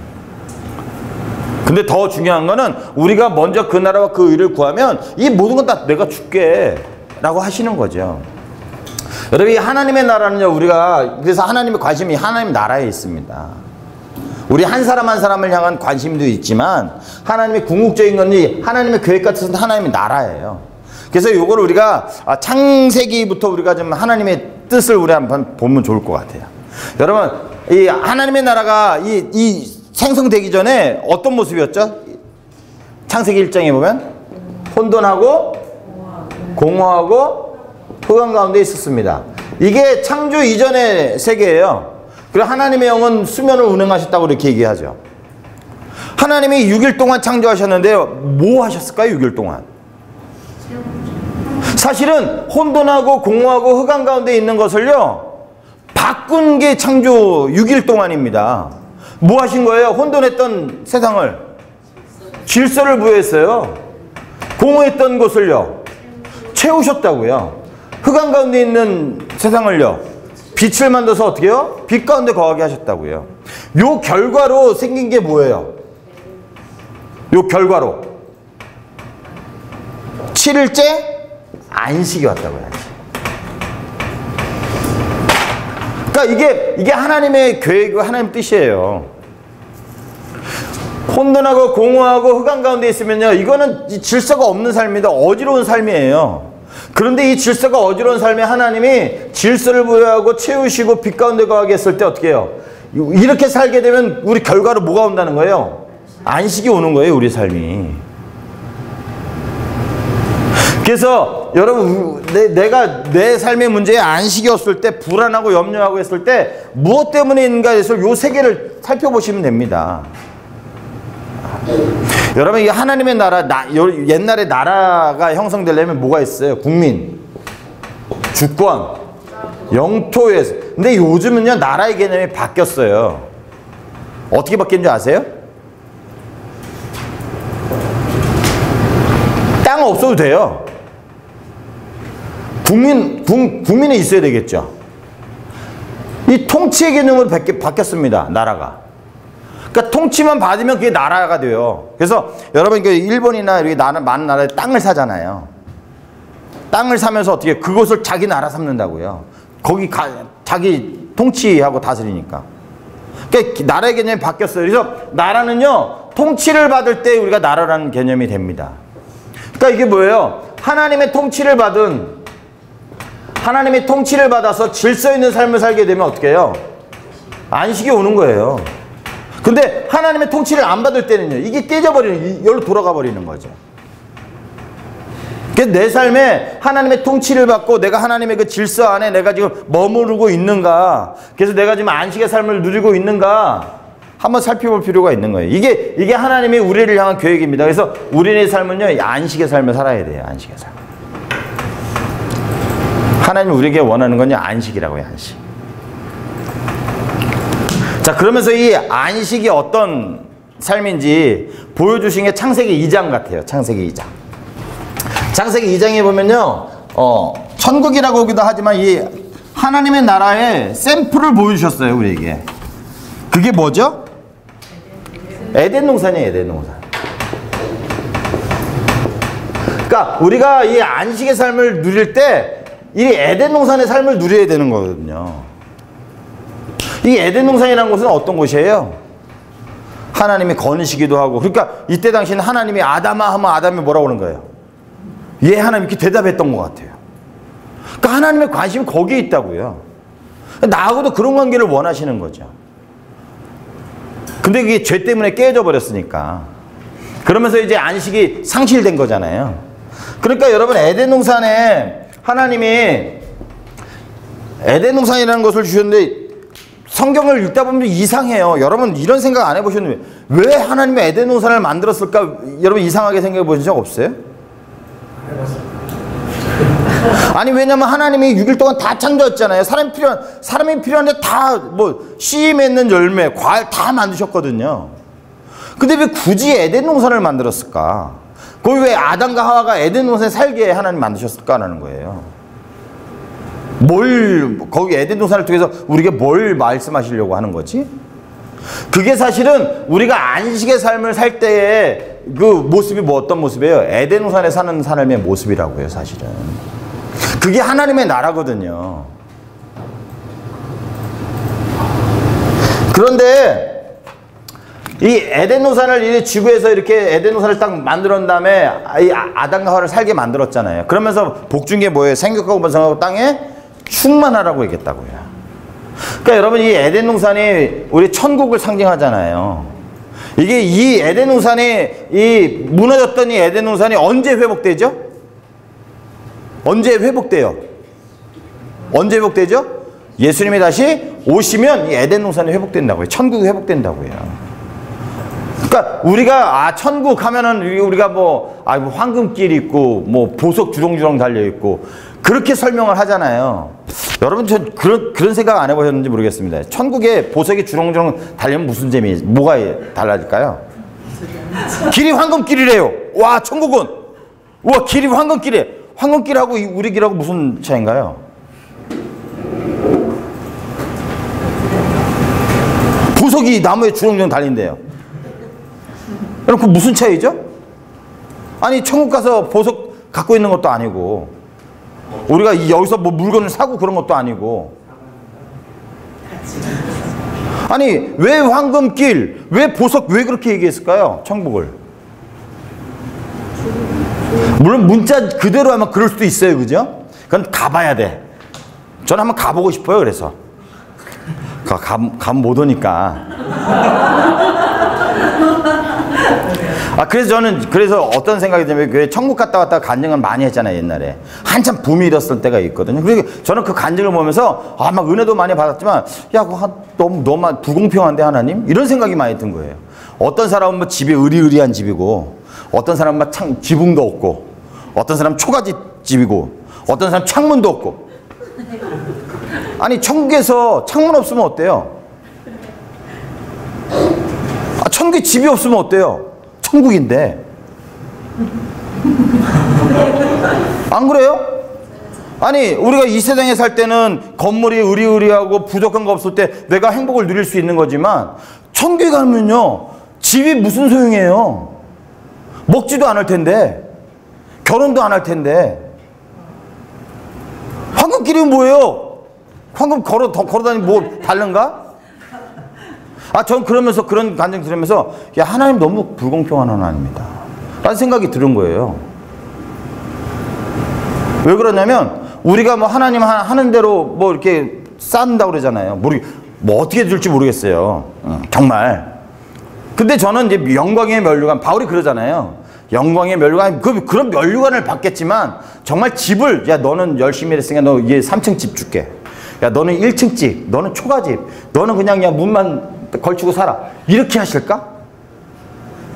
근데 더 중요한 거는 우리가 먼저 그 나라와 그 의를 구하면 이 모든 건 다 내가 줄게 라고 하시는 거죠. 여러분, 이 하나님의 나라는요, 우리가 그래서 하나님의 관심이 하나님 나라에 있습니다. 우리 한 사람 한 사람을 향한 관심도 있지만 하나님의 궁극적인 건 하나님의 계획 같은 하나님의 나라예요. 그래서 이거를 우리가 창세기부터 우리가 좀 하나님의 뜻을 우리 한번 보면 좋을 것 같아요. 여러분, 이 하나님의 나라가 이 생성되기 전에 어떤 모습이었죠? 창세기 1장에 보면 혼돈하고 공허하고 흑암 가운데 있었습니다. 이게 창조 이전의 세계예요. 그리고 하나님의 영은 수면을 운행하셨다고 이렇게 얘기하죠. 하나님이 6일 동안 창조하셨는데요, 뭐 하셨을까요? 6일 동안 사실은 혼돈하고 공허하고 흑암 가운데 있는 것을요 바꾼 게 창조 6일 동안입니다. 뭐 하신 거예요? 혼돈했던 세상을 질서를 부여했어요. 공허했던 곳을요 채우셨다고요. 흑암 가운데 있는 세상을요 빛을 만들어서 어떻게 해요? 빛 가운데 거하게 하셨다고요. 요 결과로 생긴 게 뭐예요? 요 결과로 7일째 안식이 왔다고 해야지. 그러니까 이게 하나님의 계획이고 하나님 뜻이에요. 혼돈하고 공허하고 흑암 가운데 있으면요, 이거는 질서가 없는 삶입니다. 어지러운 삶이에요. 그런데 이 질서가 어지러운 삶에 하나님이 질서를 부여하고 채우시고 빛 가운데 거하게 했을 때 어떻게 해요? 이렇게 살게 되면 우리 결과로 뭐가 온다는 거예요? 안식이 오는 거예요, 우리 삶이. 그래서 여러분, 내가 내 삶의 문제에 안식이 없을 때, 불안하고 염려하고 했을 때 무엇 때문인가 해서 요 세계를 살펴보시면 됩니다. 여러분, 이 하나님의 나라, 옛날에 나라가 형성되려면 뭐가 있어요? 국민, 주권, 영토에서. 근데 요즘은요, 나라의 개념이 바뀌었어요. 어떻게 바뀐 줄 아세요? 땅 없어도 돼요. 국민이 있어야 되겠죠. 이 통치의 개념으로 바뀌었습니다. 나라가. 그러니까 통치만 받으면 그게 나라가 돼요. 그래서 여러분 일본이나 이렇게 많은 나라에 땅을 사잖아요. 땅을 사면서 어떻게 그곳을 자기 나라 삼는다고요. 거기 자기 통치하고 다스리니까. 그러니까 나라의 개념이 바뀌었어요. 그래서 나라는요, 통치를 받을 때 우리가 나라라는 개념이 됩니다. 그러니까 이게 뭐예요? 하나님의 통치를 받아서 질서 있는 삶을 살게 되면 어떻게 해요? 안식이 오는 거예요. 근데 하나님의 통치를 안 받을 때는요, 이게 깨져버리는, 여기로 돌아가 버리는 거죠. 그래서 내 삶에 하나님의 통치를 받고 내가 하나님의 그 질서 안에 내가 지금 머무르고 있는가, 그래서 내가 지금 안식의 삶을 누리고 있는가 한번 살펴볼 필요가 있는 거예요. 이게 하나님이 우리를 향한 계획입니다. 그래서 우리의 삶은요, 안식의 삶을 살아야 돼요. 안식의 삶. 하나님이 우리에게 원하는 건요, 안식이라고요. 안식. 자, 그러면서 이 안식이 어떤 삶인지 보여주신 게 창세기 2장 같아요. 창세기 2장. 창세기 2장에 보면요, 천국이라고 하기도 하지만 이 하나님의 나라의 샘플을 보여주셨어요, 우리에게. 그게 뭐죠? 에덴 동산이에요, 에덴 동산. 그러니까 우리가 이 안식의 삶을 누릴 때 이 에덴 동산의 삶을 누려야 되는 거거든요. 이 에덴 동산이라는 곳은 어떤 곳이에요? 하나님이 거느시기도 하고, 그러니까 이때 당시에는 하나님이 아담아 하면 아담이 뭐라고 그러는 거예요? 예, 하나님 이렇게 대답했던 것 같아요. 그러니까 하나님의 관심이 거기에 있다고요. 나하고도 그런 관계를 원하시는 거죠. 근데 그게 죄 때문에 깨져 버렸으니까. 그러면서 이제 안식이 상실된 거잖아요. 그러니까 여러분, 에덴 동산에 하나님이 에덴 동산이라는 것을 주셨는데 성경을 읽다 보면 이상해요. 여러분 이런 생각 안 해보셨는데 왜 하나님이 에덴 동산을 만들었을까? 여러분 이상하게 생각해 보신 적 없어요? 아니, 왜냐면 하나님이 6일 동안 다 창조했잖아요. 사람이 필요한데 다 뭐 씨 맺는 열매, 과일 다 만드셨거든요. 근데 왜 굳이 에덴 동산을 만들었을까? 거기 왜 아담과 하와가 에덴 동산에 살게 하나님 만드셨을까라는 거예요. 거기 에덴 동산을 통해서 우리에게 뭘 말씀하시려고 하는 거지? 그게 사실은 우리가 안식의 삶을 살 때의 그 모습이 어떤 모습이에요? 에덴 동산에 사는 사람의 모습이라고요, 사실은. 그게 하나님의 나라거든요. 그런데 이 에덴 동산을 이 지구에서 이렇게 에덴 동산을 딱 만들었던 다음에 이 아담과 하와를 살게 만들었잖아요. 그러면서 복 준 게 뭐예요? 생육하고 번성하고 땅에 충만하라고 얘기했다고요. 그러니까 여러분, 이 에덴 동산이 우리 천국을 상징하잖아요. 이게 이 에덴 동산이 이 무너졌던 이 에덴 동산이 언제 회복되죠? 언제 회복돼요? 언제 회복되죠? 예수님이 다시 오시면 이 에덴 동산이 회복된다고요. 천국이 회복된다고요. 그러니까 우리가 천국 하면은 우리가 뭐 황금길 있고 뭐 보석 주렁주렁 달려 있고 그렇게 설명을 하잖아요. 여러분 전 그런 생각 안 해보셨는지 모르겠습니다. 천국에 보석이 주렁주렁 달리면 무슨 뭐가 달라질까요? 길이 황금길이래요. 와, 천국은 와, 길이 황금길이래. 황금길하고 우리 길하고 무슨 차이인가요? 보석이 나무에 주렁주렁 달린대요. 여러분, 그 무슨 차이죠? 아니, 천국 가서 보석 갖고 있는 것도 아니고, 우리가 여기서 뭐 물건을 사고 그런 것도 아니고. 아니, 왜 황금길, 왜 보석, 왜 그렇게 얘기했을까요? 천국을. 물론 문자 그대로 하면 그럴 수도 있어요, 그죠? 그건 가봐야 돼. 저는 한번 가보고 싶어요, 그래서. 가면 못 오니까. 그래서 저는 어떤 생각이 들면, 천국 갔다 왔다 간증을 많이 했잖아요, 옛날에. 한참 붐이 일었을 때가 있거든요. 그리고 저는 그 간증을 보면서, 막 은혜도 많이 받았지만, 야, 그거 너무 불공평한데, 하나님? 이런 생각이 많이 든 거예요. 어떤 사람은 뭐 집이 의리의리한 집이고, 어떤 사람은 막 지붕도 없고, 어떤 사람은 초가집 집이고, 어떤 사람은 창문도 없고. 아니, 천국에서 창문 없으면 어때요? 천국에 집이 없으면 어때요? 천국인데. 안 그래요? 아니 우리가 이 세상에 살 때는 건물이 으리으리하고 부족한 거 없을 때 내가 행복을 누릴 수 있는 거지만 천국에 가면요 집이 무슨 소용이에요? 먹지도 않을 텐데 결혼도 안 할 텐데 황금길이 뭐예요? 황금 걸어다니면 뭐 다른가? 전 그러면서 그런 감정 들으면서 야 하나님 너무 불공평한 하나님이다 라는 생각이 드는 거예요. 왜 그러냐면 우리가 뭐 하나님 하는 대로 뭐 이렇게 쌓는다고 그러잖아요. 뭐 어떻게 줄지 모르겠어요. 정말. 근데 저는 이제 영광의 면류관, 바울이 그러잖아요. 영광의 면류관, 그런 면류관을 받겠지만 정말 집을, 야 너는 열심히 했으니까 너 이게 3층 집 줄게. 야 너는 1층 집, 너는 초가집, 너는 그냥 문만 걸치고 살아. 이렇게 하실까?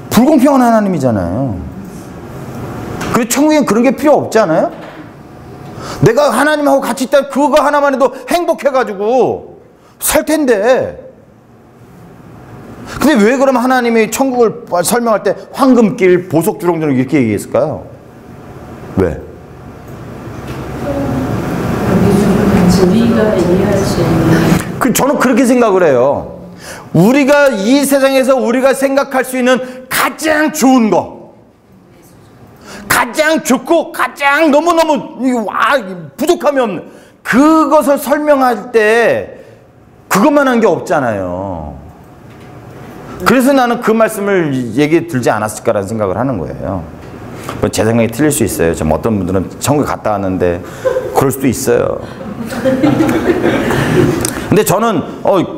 불공평한 하나님이잖아요. 그리고 천국엔 그런 게 필요 없지 않아요? 내가 하나님하고 같이 있다 그거 하나만 해도 행복해가지고 살 텐데. 근데 왜 그럼 하나님이 천국을 설명할 때 황금길, 보석주렁주렁 이렇게 얘기했을까요? 왜? 우리가 이해할 수 있는. 저는 그렇게 생각을 해요. 우리가 이 세상에서 우리가 생각할 수 있는 가장 좋은 거, 가장 좋고 가장 너무너무 부족함이 없는 그것을 설명할 때 그것만 한 게 없잖아요. 그래서 나는 그 말씀을 얘기 들지 않았을까라는 생각을 하는 거예요. 제 생각이 틀릴 수 있어요. 좀 어떤 분들은 천국에 갔다 왔는데 그럴 수도 있어요. 근데 저는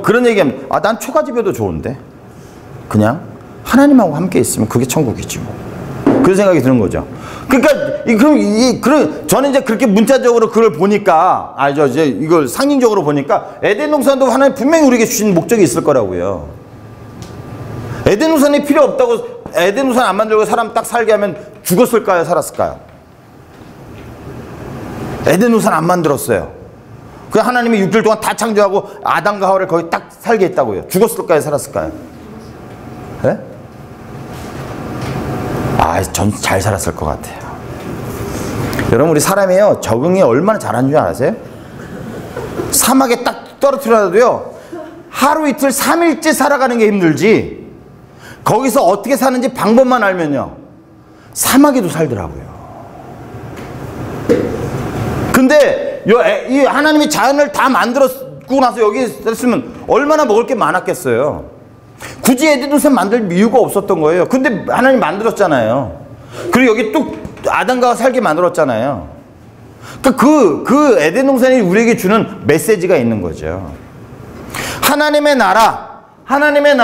그런 얘기하면 난 초가집에도 좋은데 그냥 하나님하고 함께 있으면 그게 천국이지 뭐. 그런 생각이 드는 거죠. 그러니까 저는 이제 그렇게 문자적으로 그걸 보니까 이제 이걸 상징적으로 보니까 에덴 동산도 하나님 분명히 우리에게 주신 목적이 있을 거라고요. 에덴 동산이 필요 없다고 에덴 동산 안 만들고 사람 딱 살게 하면 죽었을까요? 살았을까요? 에덴 동산 안 만들었어요. 그 하나님이 6일 동안 다 창조하고 아담과 하와를 거기 딱 살게 했다고요. 죽었을까요? 살았을까요? 네? 전 잘 살았을 것 같아요. 여러분 우리 사람이요 적응이 얼마나 잘하는 줄 아세요? 사막에 딱 떨어뜨려도요 하루 이틀 3일째 살아가는 게 힘들지 거기서 어떻게 사는지 방법만 알면요 사막에도 살더라고요. 근데 이 하나님이 자연을 다 만들었고 나서 여기 있으면 얼마나 먹을 게 많았겠어요. 굳이 에덴 동산 만들 이유가 없었던 거예요. 근데 하나님 만들었잖아요. 그리고 여기 뚝 아담과 살게 만들었잖아요. 그 에덴 동산이 우리에게 주는 메시지가 있는 거죠. 하나님의 나라, 하나님의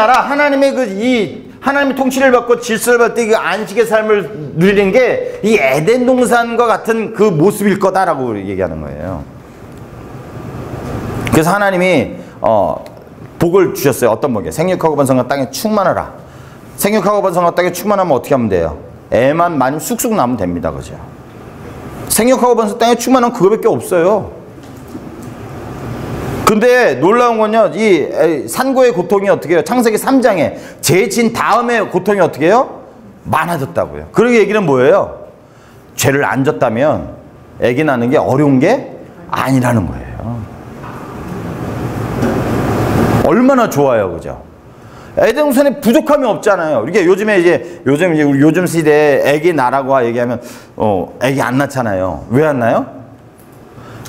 하나님의 통치를 받고 질서를 받을 때 그 안식의 삶을 누리는 게 이 에덴 동산과 같은 그 모습일 거다라고 얘기하는 거예요. 그래서 하나님이 복을 주셨어요. 어떤 복이에요? 생육하고 번성한 땅에 충만하라. 생육하고 번성한 땅에 충만하면 어떻게 하면 돼요? 애만 많이 쑥쑥 나면 됩니다. 그죠? 생육하고 번성한 땅에 충만하면 그거밖에 없어요. 근데 놀라운 건요. 이 산고의 고통이 어떻게 해요? 창세기 3장에 죄진 다음에 고통이 어떻게 해요? 많아졌다고요. 그 얘기는 뭐예요? 죄를 안 졌다면 애기 낳는 게 어려운 게 아니라는 거예요. 얼마나 좋아요, 그죠? 에덴 동산에 부족함이 없잖아요. 이게 요즘 시대에 애기 낳으라고 얘기하면 애기 안 낳잖아요. 왜 안 낳아요?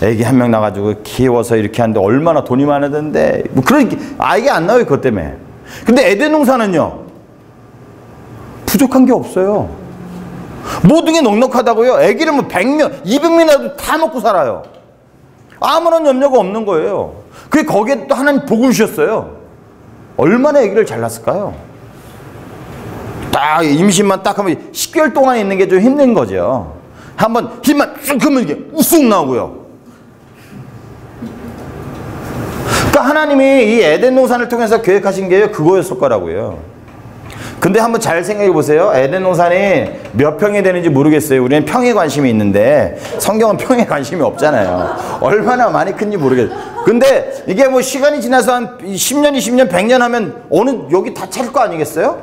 애기 한 명 낳아가지고 키워서 이렇게 하는데 얼마나 돈이 많아야 되는데 뭐 그런 아이가 안 나와요, 그것 때문에. 근데 에덴 동산은요 부족한 게 없어요. 모든 게 넉넉하다고요. 애기를 뭐 100명, 200명이라도 다 먹고 살아요. 아무런 염려가 없는 거예요. 거기에 또 하나님 복을 주셨어요. 얼마나 애기를 잘 낳았을까요? 딱 임신만 딱 하면 10개월 동안 있는 게 좀 힘든 거죠. 한번 힘만 쭉 하면 이게 우쑥 나오고요. 그러니까 하나님이 이 에덴 동산을 통해서 계획하신 게 그거였을 거라고요. 근데 한번 잘 생각해 보세요. 에덴 동산이 몇 평이 되는지 모르겠어요. 우리는 평에 관심이 있는데 성경은 평에 관심이 없잖아요. 얼마나 많이 큰지 모르겠어요. 근데 이게 뭐 시간이 지나서 한 10년, 20년, 100년 하면 여기 다 찰 거 아니겠어요?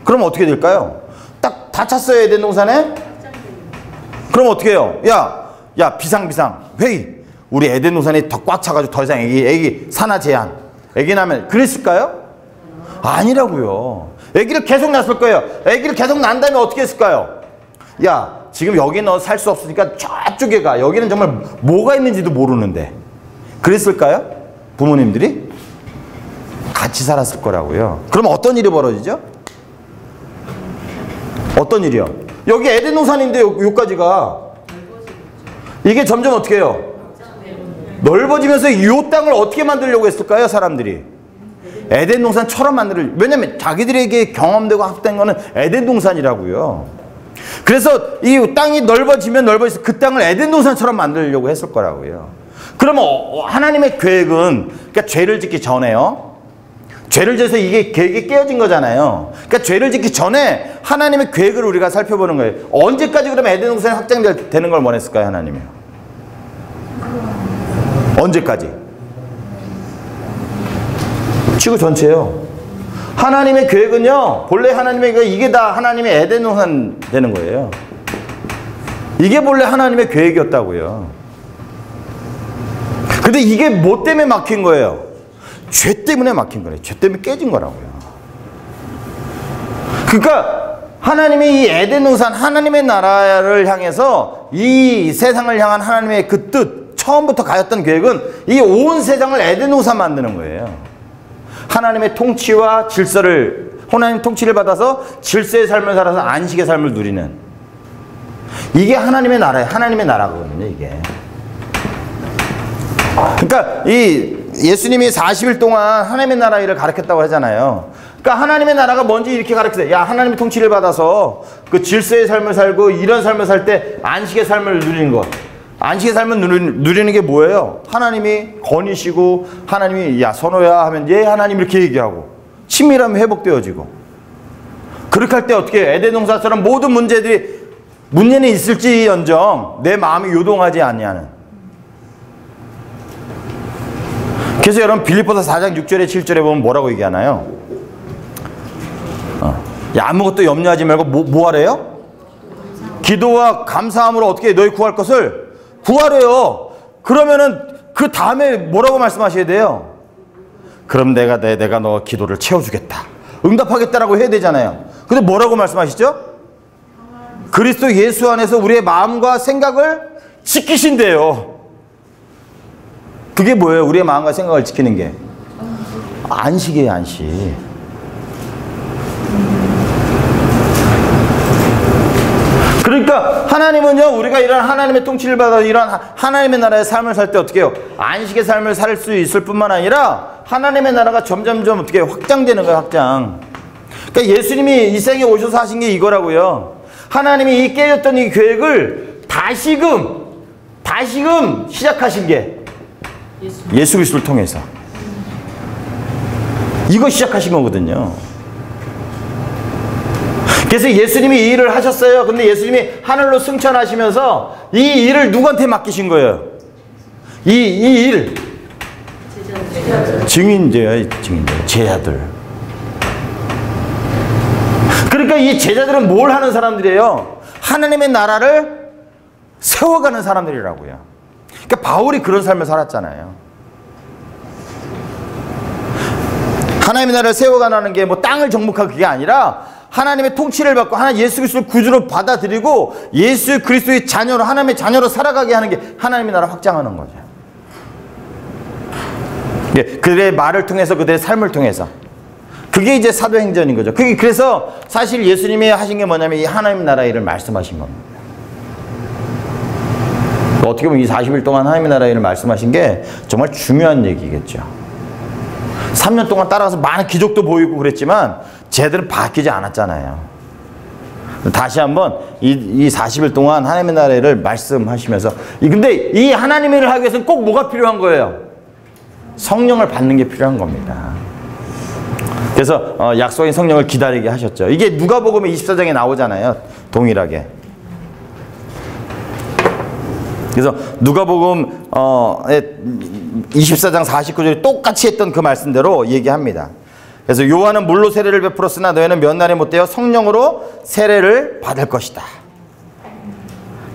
그럼 어떻게 될까요? 딱 다 찼어요, 에덴 동산에? 그럼 어떻게 해요? 야, 비상 회의. 우리 에덴 동산이 더 꽉 차가지고 더 이상 애기 산하 제한. 애기 나면 그랬을까요? 아니라고요. 애기를 계속 낳았을 거예요. 애기를 계속 낳은 다음에 어떻게 했을까요? 야, 지금 여기 너 살 수 없으니까 저쪽에 가. 여기는 정말 뭐가 있는지도 모르는데. 그랬을까요? 부모님들이? 같이 살았을 거라고요. 그럼 어떤 일이 벌어지죠? 어떤 일이요? 여기 에덴 동산인데 여기까지가 이게 점점 어떻게 해요? 넓어지면서 이 땅을 어떻게 만들려고 했을까요? 사람들이 에덴 동산처럼 만들려고. 왜냐면 자기들에게 경험되고 학된 거는 에덴 동산이라고요. 그래서 이 땅이 넓어지면 넓어져서 그 땅을 에덴 동산처럼 만들려고 했을 거라고요. 그러면 하나님의 계획은, 그러니까 죄를 짓기 전에요. 죄를 져서 이게 계획이 깨어진 거잖아요. 그러니까 죄를 짓기 전에 하나님의 계획을 우리가 살펴보는 거예요. 언제까지 그러면 에덴 동산이 확장되는 걸 원했을까요, 하나님이? 언제까지? 지구 전체요. 하나님의 계획은요, 본래 하나님의 이게 다 하나님의 에덴 동산 되는 거예요. 이게 본래 하나님의 계획이었다고요. 근데 이게 뭐 때문에 막힌 거예요? 죄 때문에 막힌 거예요. 죄 때문에 깨진 거라고요. 그러니까 하나님이 이 에덴 동산, 하나님의 나라를 향해서 이 세상을 향한 하나님의 그 뜻, 처음부터 가졌던 계획은 이 온 세상을 에덴 동산 만드는 거예요. 하나님의 통치와 질서를, 하나님 통치를 받아서 질서의 삶을 살아서 안식의 삶을 누리는, 이게 하나님의 나라예요. 하나님의 나라거든요, 이게. 그러니까 이 예수님이 40일 동안 하나님의 나라 일을 가르쳤다고 하잖아요. 그러니까 하나님의 나라가 뭔지 이렇게 가르쳤어요. 야, 하나님의 통치를 받아서 그 질서의 삶을 살고 이런 삶을 살 때 안식의 삶을 누리는 것. 안식의 삶을 누리는 게 뭐예요? 하나님이 건이시고 하나님이 야 선호야 하면 예 하나님 이렇게 얘기하고 친밀함이 회복되어지고, 그렇게 할 때 어떻게 에덴 동산처럼 모든 문제는 있을지언정 내 마음이 요동하지 않냐는. 그래서 여러분 빌립보서 4장 6절에 7절에 보면 뭐라고 얘기하나요? 야, 아무것도 염려하지 말고 뭐 하래요? 기도와 감사함으로 어떻게 너희 구할 것을 구하래요. 그러면은 그 다음에 뭐라고 말씀하셔야 돼요? 그럼 내가 너 기도를 채워주겠다, 응답하겠다라고 해야 되잖아요. 근데 뭐라고 말씀하시죠? 그리스도 예수 안에서 우리의 마음과 생각을 지키신대요. 그게 뭐예요? 우리의 마음과 생각을 지키는 게 안식이에요, 안식. 그러니까 하나님은요, 우리가 이런 하나님의 통치를 받아 이런 하나님의 나라의 삶을 살 때 어떻게 해요? 안식의 삶을 살 수 있을 뿐만 아니라 하나님의 나라가 점점점 어떻게 해요? 확장되는 거예요, 확장. 그러니까 예수님이 이 세상에 오셔서 하신 게 이거라고요. 하나님이 이 깨졌던 이 계획을 다시금 시작하신 게 예수 그리스도를 통해서 이거 시작하신 거거든요. 그래서 예수님이 이 일을 하셨어요. 근데 예수님이 하늘로 승천하시면서 이 일을 누구한테 맡기신 거예요? 이 일 증인제야, 제자들. 그러니까 이 제자들은 뭘 하는 사람들이에요? 하나님의 나라를 세워가는 사람들이라고요. 그러니까 바울이 그런 삶을 살았잖아요. 하나님의 나라를 세워가는 게 뭐 땅을 정복하는 그게 아니라 하나님의 통치를 받고 하나님 예수 그리스도를 구주로 받아들이고 예수 그리스도의 자녀로, 하나님의 자녀로 살아가게 하는 게 하나님의 나라 확장하는 거죠. 예, 그들의 말을 통해서, 그들의 삶을 통해서. 그게 이제 사도행전인 거죠. 그래서 사실 예수님이 하신 게 뭐냐면 이 하나님 나라 일을 말씀하신 겁니다. 어떻게 보면 이 40일 동안 하나님의 나라 일을 말씀하신 게 정말 중요한 얘기겠죠. 3년 동안 따라가서 많은 기적도 보이고 그랬지만 쟤들은 바뀌지 않았잖아요. 다시 한번 이 40일 동안 하나님의 나라를 말씀하시면서, 근데 이 하나님의 일을 하기 위해서는 꼭 뭐가 필요한 거예요? 성령을 받는 게 필요한 겁니다. 그래서 약속의 성령을 기다리게 하셨죠. 이게 누가복음 24장에 나오잖아요, 동일하게. 그래서 누가복음 24장 49절에 똑같이 했던 그 말씀대로 얘기합니다. 그래서 요한은 물로 세례를 베풀었으나 너희는 몇 날이 못되어 성령으로 세례를 받을 것이다.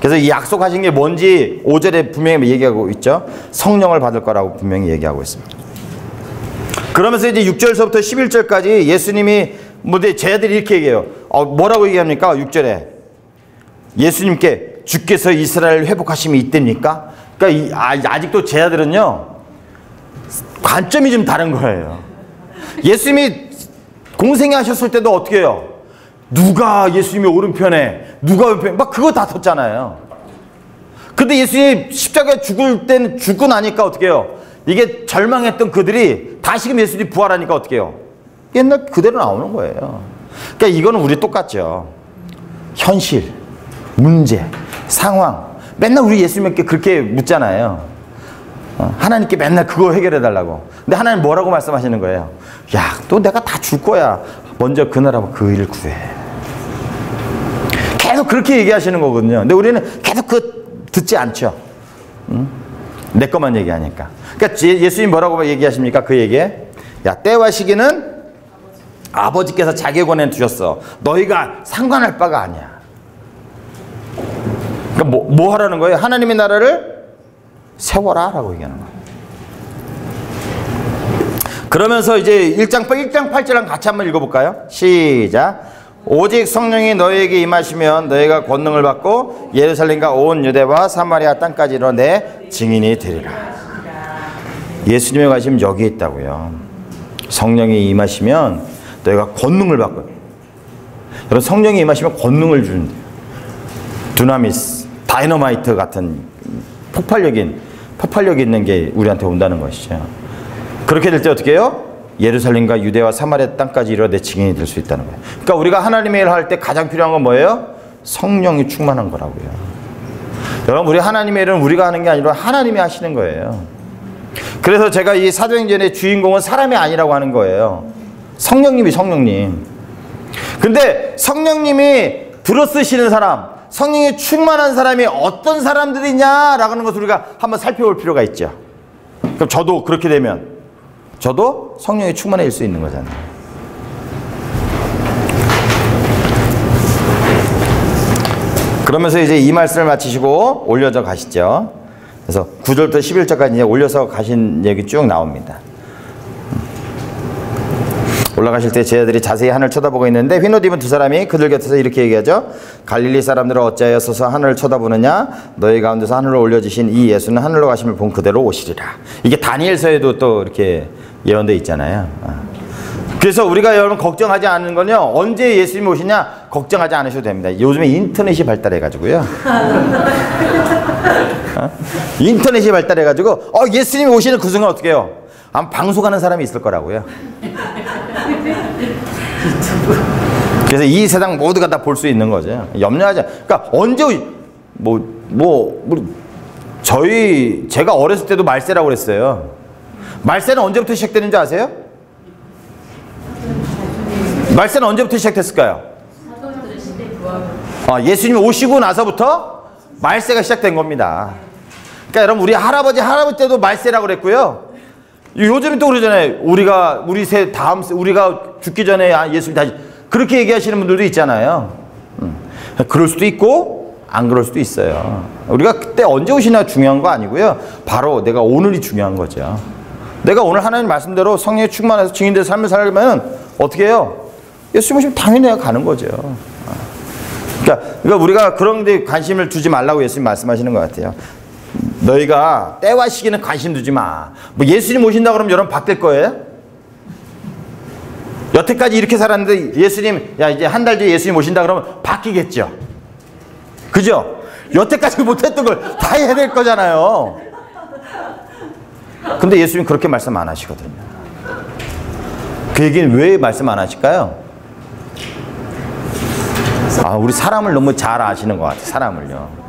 그래서 이 약속하신 게 뭔지 5절에 분명히 얘기하고 있죠. 성령을 받을 거라고 분명히 얘기하고 있습니다. 그러면서 이제 6절서부터 11절까지 예수님이 제자들이 이렇게 얘기해요. 뭐라고 얘기합니까? 6절에 예수님께 주께서 이스라엘을 회복하심이 있답니까? 그러니까 아직도 제자들은요 관점이 좀 다른 거예요. 예수님이 공생애 하셨을 때도 어떻게 해요? 누가 예수님이 오른편에 누가 왼편에 막 그거 다퉜잖아요. 근데 예수님이 십자가에 죽을 때는 죽고 나니까 어떻게 해요? 이게 절망했던 그들이 다시금 예수님이 부활하니까 어떻게 해요? 옛날 그대로 나오는 거예요. 그러니까 이거는 우리 똑같죠. 현실, 문제, 상황 맨날 우리 예수님께 그렇게 묻잖아요. 하나님께 맨날 그거 해결해 달라고. 근데 하나님 뭐라고 말씀하시는 거예요? 야, 또 내가 다 줄 거야. 먼저 그 나라와 그 일을 구해. 계속 그렇게 얘기하시는 거거든요. 근데 우리는 계속 듣지 않죠. 내 것만 얘기하니까. 그러니까 예수님 뭐라고 얘기하십니까? 그 얘기에 야, 때와 시기는 아버지께서 자기 권에 두셨어. 너희가 상관할 바가 아니야. 그러니까 뭐 하라는 거예요? 하나님의 나라를 세워라 라고 얘기하는 거예요. 그러면서 이제 1장 8절랑 같이 한번 읽어볼까요? 시작. 오직 성령이 너희에게 임하시면 너희가 권능을 받고 예루살렘과 온 유대와 사마리아 땅까지로 내 증인이 되리라. 예수님의 관심은 여기에 있다고요. 성령이 임하시면 너희가 권능을 받고, 여러분 성령이 임하시면 권능을 주는데요. 두나미스, 다이너마이트 같은 폭발력 있는 게 우리한테 온다는 것이죠. 그렇게 될 때 어떻게 해요? 예루살렘과 유대와 사마리아 땅까지 이르러 내 증인이 될 수 있다는 거예요. 그러니까 우리가 하나님의 일을 할 때 가장 필요한 건 뭐예요? 성령이 충만한 거라고요. 여러분 우리 하나님의 일은 우리가 하는 게 아니라 하나님이 하시는 거예요. 그래서 제가 이 사도행전의 주인공은 사람이 아니라고 하는 거예요. 성령님. 근데 성령님이 들어쓰시는 사람, 성령이 충만한 사람이 어떤 사람들이냐라고 하는 것을 우리가 한번 살펴볼 필요가 있죠. 그럼 저도 그렇게 되면 저도 성령이 충만해질 수 있는 거잖아요. 그러면서 이제 이 말씀을 마치시고 올려져 가시죠. 그래서 9절부터 11절까지 이제 올려서 가신 얘기 쭉 나옵니다. 올라가실 때 제자들이 자세히 하늘을 쳐다보고 있는데 흰옷 입은 두 사람이 그들 곁에서 이렇게 얘기하죠. 갈릴리 사람들은 어찌하여 서서 하늘을 쳐다보느냐? 너희 가운데서 하늘로 올려지신 이 예수는 하늘로 가심을 본 그대로 오시리라. 이게 다니엘서에도 또 이렇게 예언되어 있잖아요. 그래서 우리가 여러분 걱정하지 않는 건요, 언제 예수님이 오시냐 걱정하지 않으셔도 됩니다. 요즘에 인터넷이 발달해가지고요. 인터넷이 발달해가지고 예수님이 오시는 그 순간 어떻게 해요? 아마 방송하는 사람이 있을 거라고요. 그래서 이 세상 모두가 다 볼 수 있는 거죠. 염려하지. 그러니까 언제 제가 어렸을 때도 말세라고 그랬어요. 말세는 언제부터 시작되는지 아세요? 말세는 언제부터 시작됐을까요? 예수님이 오시고 나서부터 말세가 시작된 겁니다. 그러니까 여러분 우리 할아버지 때도 말세라고 그랬고요. 요즘은 또 그러잖아요. 우리가 죽기 전에 예수님 다시 그렇게 얘기하시는 분들도 있잖아요. 그럴 수도 있고 안 그럴 수도 있어요. 우리가 그때 언제 오시나 중요한 거 아니고요. 바로 내가 오늘이 중요한 거죠. 내가 오늘 하나님 말씀대로 성령에 충만해서 증인된 삶을 살면 어떻게 해요? 예수님 오시면 당연히 내가 가는 거죠. 그러니까 우리가 그런 데 관심을 두지 말라고 예수님 말씀하시는 것 같아요. 너희가 때와 시기는 관심 두지 마. 예수님 오신다 그러면 여러분 바뀔 거예요? 여태까지 이렇게 살았는데 예수님, 이제 한 달 뒤에 예수님 오신다 그러면 바뀌겠죠. 그죠? 여태까지 못했던 걸 다 해야 될 거잖아요. 근데 예수님 그렇게 말씀 안 하시거든요. 그 얘기는 왜 말씀 안 하실까요? 우리 사람을 너무 잘 아시는 것 같아요. 사람을요.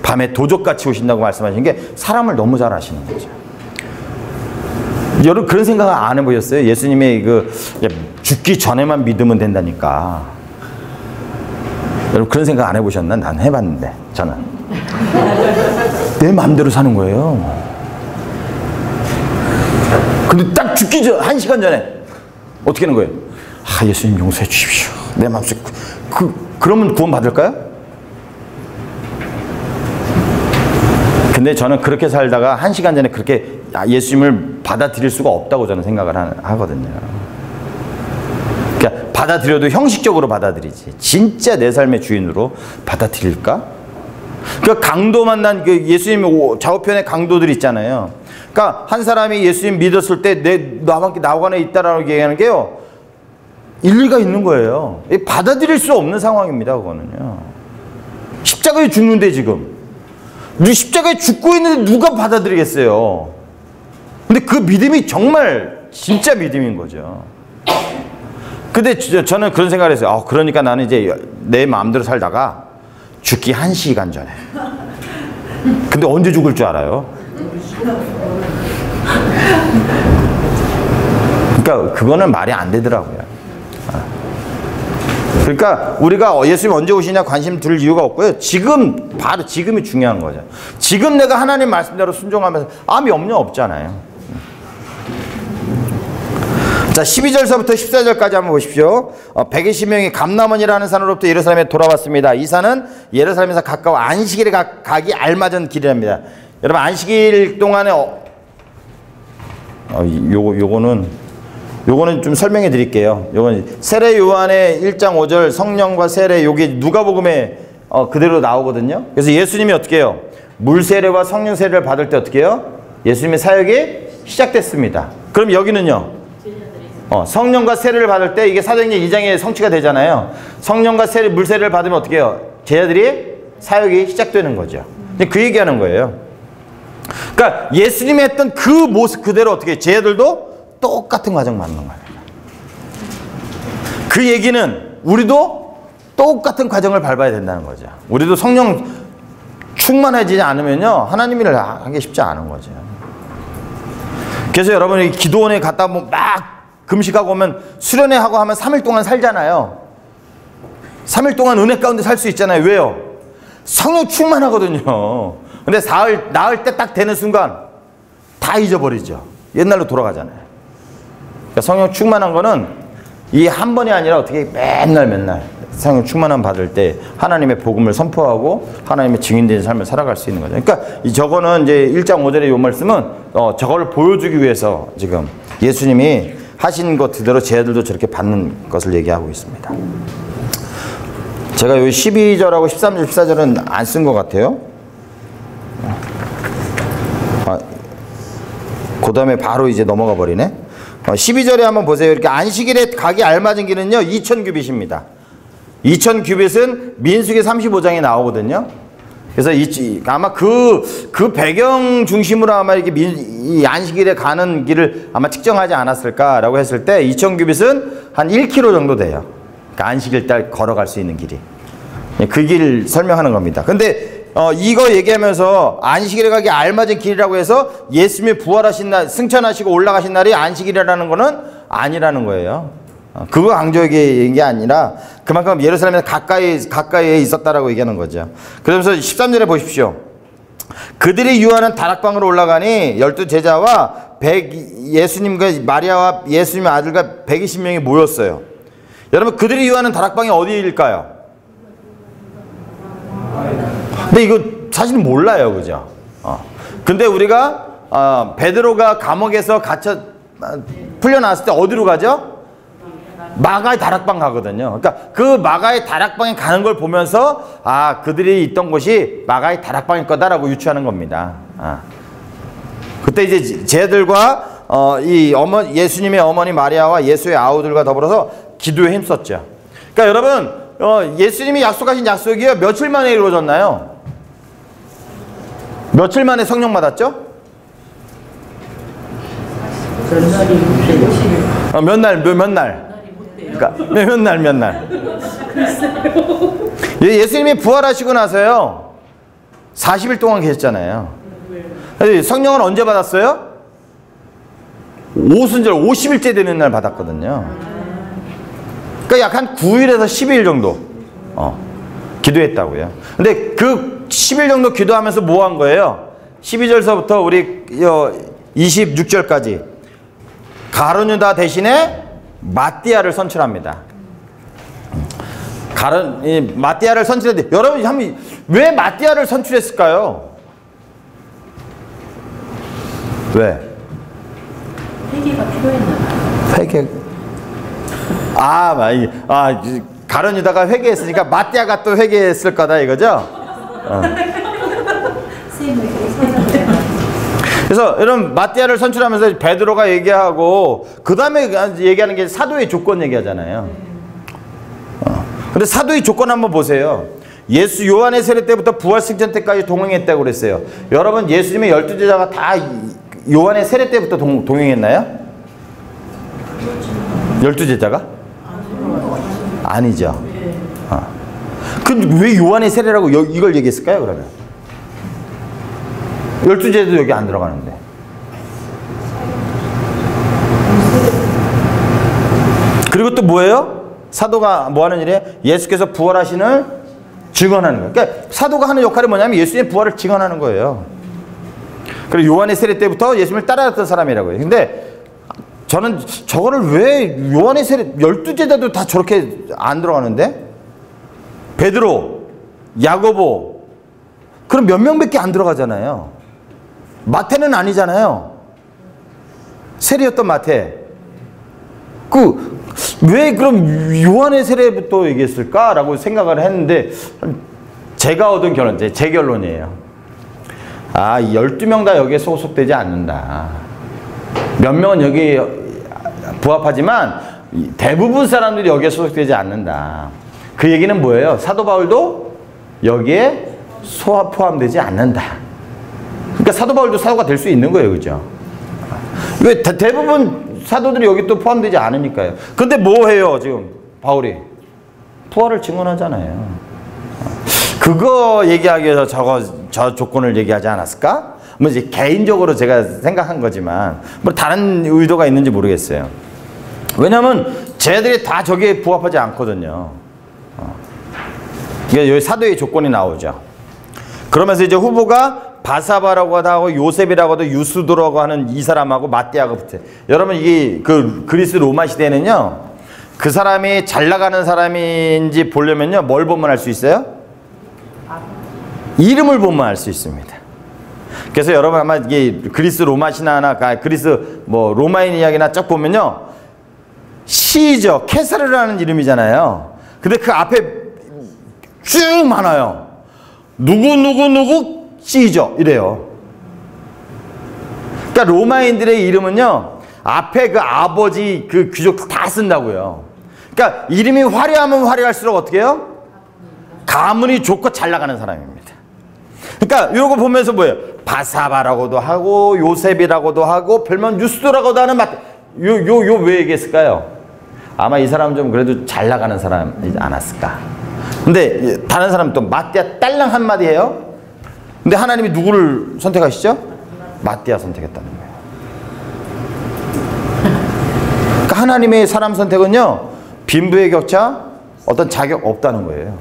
밤에 도적같이 오신다고 말씀하신 게 사람을 너무 잘 아시는 거죠. 여러분 그런 생각 안 해보셨어요? 예수님의 죽기 전에만 믿으면 된다니까. 여러분 그런 생각 안 해보셨나? 난 해봤는데 저는 내 마음대로 사는 거예요. 근데 딱 죽기 전 1시간 전에 어떻게 하는 거예요? 예수님 용서해 주십시오. 내 마음속에 그러면 구원 받을까요? 근데 저는 그렇게 살다가 1시간 전에 그렇게 예수님을 받아들일 수가 없다고 저는 생각을 하거든요. 그러니까 받아들여도 형식적으로 받아들이지 진짜 내 삶의 주인으로 받아들일까? 그 강도 만난 그 예수님 좌우편에 강도들 있잖아요. 그러니까 한 사람이 예수님 믿었을 때 나관에 있다라고 얘기하는 게요, 일리가 있는 거예요. 받아들일 수 없는 상황입니다. 그거는요. 십자가에 죽는데 지금 십자가에 죽고 있는데 누가 받아들이겠어요? 근데 그 믿음이 정말 진짜 믿음인 거죠. 근데 저는 그런 생각을 했어요. 그러니까 나는 이제 내 마음대로 살다가 죽기 1시간 전에. 근데 언제 죽을 줄 알아요? 그러니까 그거는 말이 안 되더라고요. 그러니까 우리가 예수님 언제 오시냐 관심 둘 이유가 없고요. 지금, 바로 지금이 중요한 거죠. 지금 내가 하나님 말씀대로 순종하면서 아무 염려 없잖아요. 자, 12절서부터 14절까지 한번 보십시오. 120명이 감람원이라는 산으로부터 예루살렘에 돌아왔습니다. 이 산은 예루살렘에서 가까워 안식일에 가기 알맞은 길이랍니다. 여러분, 안식일 동안에 요거는 좀 설명해 드릴게요. 요건 세례 요한의 1장 5절 성령과 세례, 요게 누가복음에 그대로 나오거든요. 그래서 예수님이 어떻게 해요? 물 세례와 성령 세례를 받을 때 어떻게 해요? 예수님의 사역이 시작됐습니다. 그럼 여기는요, 성령과 세례를 받을 때 이게 사도행전 2장에 성취가 되잖아요. 성령과 세례, 물 세례를 받으면 어떻게 해요? 제자들이 사역이 시작되는 거죠. 그 얘기하는 거예요. 그러니까 예수님이 했던 그 모습 그대로 어떻게 해요? 제자들도 똑같은 과정 맞는 거예요. 그 얘기는 우리도 똑같은 과정을 밟아야 된다는 거죠. 우리도 성령 충만해지지 않으면요, 하나님 일을 하기 쉽지 않은 거죠. 그래서 여러분이 기도원에 갔다 보면 막 금식하고 오면 수련회 하고 하면 3일 동안 살잖아요. 3일 동안 은혜 가운데 살 수 있잖아요. 왜요? 성령 충만하거든요. 근데 나을 때 딱 되는 순간 다 잊어버리죠. 옛날로 돌아가잖아요. 그러니까 성령 충만한 거는 이 한 번이 아니라 어떻게 맨날 성령 충만함 받을 때 하나님의 복음을 선포하고 하나님의 증인된 삶을 살아갈 수 있는 거죠. 그러니까 저거는 이제 1장 5절의 이 말씀은 저거를 보여주기 위해서 지금 예수님이 하신 것 그대로 제자들도 저렇게 받는 것을 얘기하고 있습니다. 제가 여기 12절하고 13절, 14절은 안 쓴 것 같아요. 그 다음에 바로 이제 넘어가 버리네. 12절에 한번 보세요. 이렇게 안식일에 가기 알맞은 길은요, 2000규빗입니다. 2000규빗은 민수기 35장에 나오거든요. 그래서 아마 그 배경 중심으로 아마 이렇게 이 안식일에 가는 길을 아마 측정하지 않았을까라고 했을 때 2000규빗은 한 1km 정도 돼요. 그러니까 안식일 날 걸어갈 수 있는 길이. 그 길 설명하는 겁니다. 근데 이거 얘기하면서 안식일에 가기 알맞은 길이라고 해서 예수님이 부활하신 날, 승천하시고 올라가신 날이 안식일이라는 거는 아니라는 거예요. 그거 강조하는 게 아니라 그만큼 예루살렘에서 가까이에 있었다라고 얘기하는 거죠. 그러면서 13절에 보십시오. 그들이 유하는 다락방으로 올라가니 12제자와 예수님과 마리아와 예수님의 아들과 120명이 모였어요. 여러분, 그들이 유하는 다락방이 어디일까요? 근데 이거 사실은 몰라요, 그죠? 근데 우리가 베드로가 감옥에서 풀려나왔을 때 어디로 가죠? 마가의 다락방 가거든요. 그러니까 그 마가의 다락방에 가는 걸 보면서 그들이 있던 곳이 마가의 다락방일 거다라고 유추하는 겁니다. 그때 이제 제자들과 예수님의 어머니 마리아와 예수의 아우들과 더불어서 기도에 힘썼죠. 그러니까 여러분, 예수님이 약속하신 약속이요, 며칠 만에 이루어졌나요? 며칠 만에 성령 받았죠? 몇 날? 그러니까 몇 날? 예수님이 부활하시고 나서요 40일 동안 계셨잖아요. 성령은 언제 받았어요? 오순절 50일째 되는 날 받았거든요. 그러니까 약 한 9일에서 10일 정도 기도했다고요. 근데 그 10일 정도 기도하면서 뭐 한 거예요? 12절서부터 우리 26절까지 가룟유다 대신에 마띠아를 선출합니다. 마띠아를 선출했는데 여러분 왜 마띠아를 선출했을까요? 왜? 회개가 필요했나 봐요. 회개. 가론 유다가 회개했으니까 마띠아가 또 회개했을 거다 이거죠? 그래서 이런 마띠아를 선출하면서 베드로가 얘기하고 그 다음에 얘기하는 게 사도의 조건 얘기하잖아요. 근데 사도의 조건 한번 보세요. 예수 요한의 세례 때부터 부활 승천 때까지 동행했다고 그랬어요. 여러분 예수님의 12제자가 다 요한의 세례 때부터 동행했나요? 12제자가? 아니죠. 그럼 왜 요한의 세례라고 이걸 얘기했을까요 그러면? 12제자도 여기 안 들어가는데. 그리고 또 뭐예요? 사도가 뭐 하는 일이에요? 예수께서 부활하신을 증언하는 거예요. 그러니까 사도가 하는 역할이 뭐냐면 예수님의 부활을 증언하는 거예요. 그리고 요한의 세례 때부터 예수님을 따라갔던 사람이라고요. 근데 저는 저거를 왜 요한의 세례 12제자도 다 저렇게 안 들어가는데? 베드로, 야고보 그럼 몇 명밖에 안 들어가잖아요. 마태는 아니잖아요. 세례였던 마태. 왜 그럼 요한의 세례부터 얘기했을까라고 생각을 했는데 제가 얻은 결론, 제 결론이에요. 이 12명 다 여기에 소속되지 않는다. 몇 명은 여기 부합하지만 대부분 사람들이 여기에 소속되지 않는다. 그 얘기는 뭐예요? 사도 바울도 여기에 포함되지 않는다. 그러니까 사도 바울도 사도가 될 수 있는 거예요. 그죠? 왜 대부분 사도들이 여기 또 포함되지 않으니까요. 근데 뭐 해요 지금 바울이? 부활을 증언하잖아요. 그거 얘기하기 위해서 저 조건을 얘기하지 않았을까? 뭐 이제 개인적으로 제가 생각한 거지만 뭐 다른 의도가 있는지 모르겠어요. 왜냐면 쟤들이 다 저기에 부합하지 않거든요. 그러니까 여기 사도의 조건이 나오죠. 그러면서 이제 후보가 바사바라고도 하고 요셉이라고도 유수도라고 하는 이 사람하고 마띠아가 붙어요. 여러분 이게 그 그리스 로마 시대에는요. 그 사람이 잘 나가는 사람인지 보려면요. 뭘 보면 알 수 있어요? 이름을 보면 알 수 있습니다. 그래서 여러분 아마 이게 그리스 로마 신화나 그리스 뭐 로마인 이야기나 쭉 보면요. 시저 케사르라는 이름이잖아요. 근데 그 앞에 쭉 많아요. 누구 시저 이래요. 그러니까 로마인들의 이름은요. 앞에 그 아버지 그 귀족 다 쓴다고요. 그러니까 이름이 화려하면 화려할수록 어떻게 해요? 가문이 좋고 잘 나가는 사람입니다. 그러니까 이거 보면서 뭐예요? 바사바라고도 하고 요셉이라고도 하고 별명 유스도라고도 하는 요 왜 얘기했을까요? 아마 이 사람 좀 그래도 잘 나가는 사람이지 않았을까? 근데 다른 사람 또 마띠아 딸랑 한마디 해요? 근데 하나님이 누구를 선택하시죠? 마띠아 선택했다는 거예요. 그러니까 하나님의 사람 선택은요. 빈부의 격차 어떤 자격 없다는 거예요.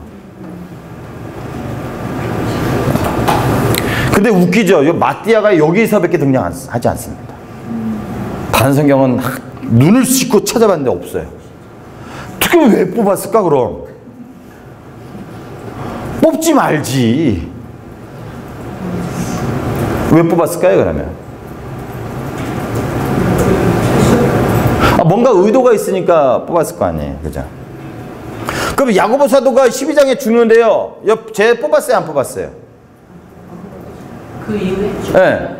근데 웃기죠. 마띠아가 여기서밖에 등장하지 않습니다. 다른 성경은 눈을 씻고 찾아봤는데 없어요. 특히 왜 뽑았을까 그럼? 뽑지 말지. 왜 뽑았을까요 그러면? 뭔가 의도가 있으니까 뽑았을 거 아니에요. 그죠? 그럼 야고보 사도가 12장에 죽는데요. 쟤 뽑았어요 안 뽑았어요? 그 이후에 네.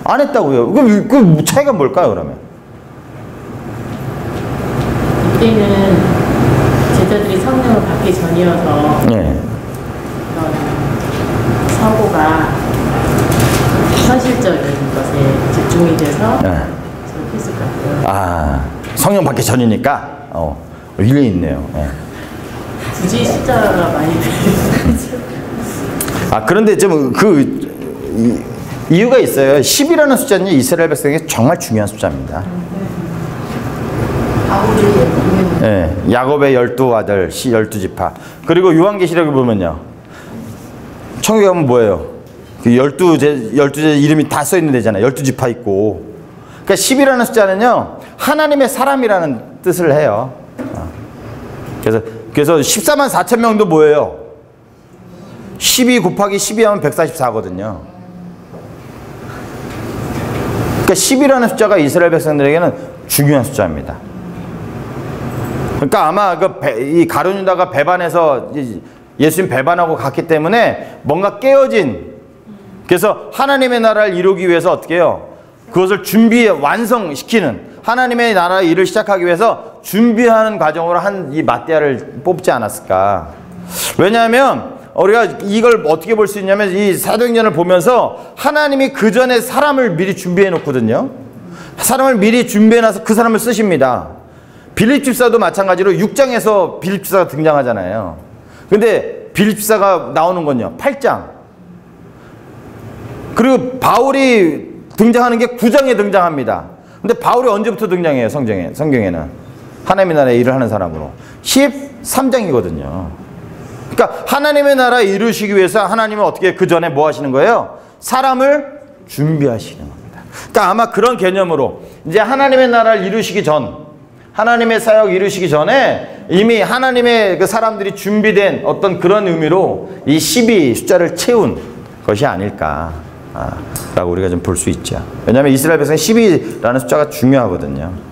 안 했다고요. 그럼 그 차이가 뭘까요 그러면? 이때는 제자들이 성령을 받기 전이어서 네. 사고가 현실적인 것에 집중이 돼서 저렇게 했을 것 같아요. 성령 받기 전이니까 일리 있네요. 네. 굳이 숫자가 많이 들리죠. 그런데 좀 이유가 있어요. 10이라는 숫자는 이스라엘 백성에게 정말 중요한 숫자입니다. 네, 야곱의 12아들, 12지파. 그리고 요한계시록을 보면요. 천국에 가면 뭐예요? 그 12제 이름이 다 써 있는 데잖아요. 12지파 있고. 그러니까 10이라는 숫자는요. 하나님의 사람이라는 뜻을 해요. 그래서 14만 4천 명도 뭐예요? 12 곱하기 12 하면 144거든요. 그러니까 10이라는 숫자가 이스라엘 백성들에게는 중요한 숫자입니다. 그러니까 아마 이 가룟 유다가 배반해서 예수님 배반하고 갔기 때문에 뭔가 깨어진, 그래서 하나님의 나라를 이루기 위해서 어떻게 해요? 그것을 완성시키는, 하나님의 나라의 일을 시작하기 위해서 준비하는 과정으로 한 이 마띠아를 뽑지 않았을까. 왜냐하면 우리가 이걸 어떻게 볼 수 있냐면 이 사도행전을 보면서 하나님이 그 전에 사람을 미리 준비해 놓거든요. 사람을 미리 준비해 놔서 그 사람을 쓰십니다. 빌립 집사도 마찬가지로 6장에서 빌립 집사가 등장하잖아요. 근데 빌립 집사가 나오는 건요 8장. 그리고 바울이 등장하는 게 9장에 등장합니다. 근데 바울이 언제부터 등장해요? 성경에는 하나님의 나라의 일을 하는 사람으로 13장이거든요. 그러니까 하나님의 나라 이루시기 위해서 하나님은 어떻게 그 전에 뭐 하시는 거예요? 사람을 준비하시는 겁니다. 그러니까 아마 그런 개념으로 이제 하나님의 나라를 이루시기 전, 하나님의 사역 이루시기 전에 이미 하나님의 그 사람들이 준비된 어떤 그런 의미로 이 12 숫자를 채운 것이 아닐까 라고 우리가 좀 볼 수 있죠. 왜냐하면 이스라엘 백성이 12라는 숫자가 중요하거든요.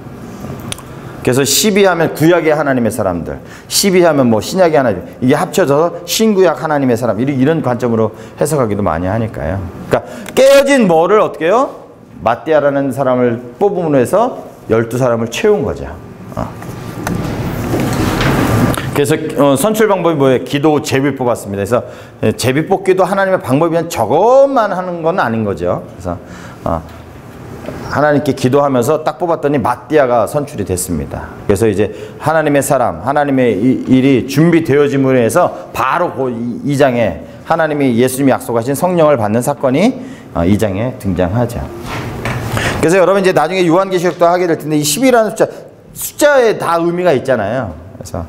그래서 12 하면 구약의 하나님의 사람들, 12 하면 뭐 신약의 하나님, 이게 합쳐져서 신구약 하나님의 사람, 이런 관점으로 해석하기도 많이 하니까요. 그러니까 깨어진 뭐를 어떻게 해요? 마띠아라는 사람을 뽑음으로 해서 12사람을 채운 거죠. 그래서 선출 방법이 뭐예요? 기도, 제비 뽑았습니다. 그래서 제비 뽑기도 하나님의 방법이면 저것만 하는 건 아닌 거죠. 그래서 하나님께 기도하면서 딱 뽑았더니 마띠아가 선출이 됐습니다. 그래서 이제 하나님의 사람, 하나님의 일이 준비되어짐으로 해서 바로 그 2장에 하나님이 예수님이 약속하신 성령을 받는 사건이 2장에 등장하죠. 그래서 여러분 이제 나중에 요한계시록도 하게 될 텐데 이 10이라는 숫자에 다 의미가 있잖아요. 그래서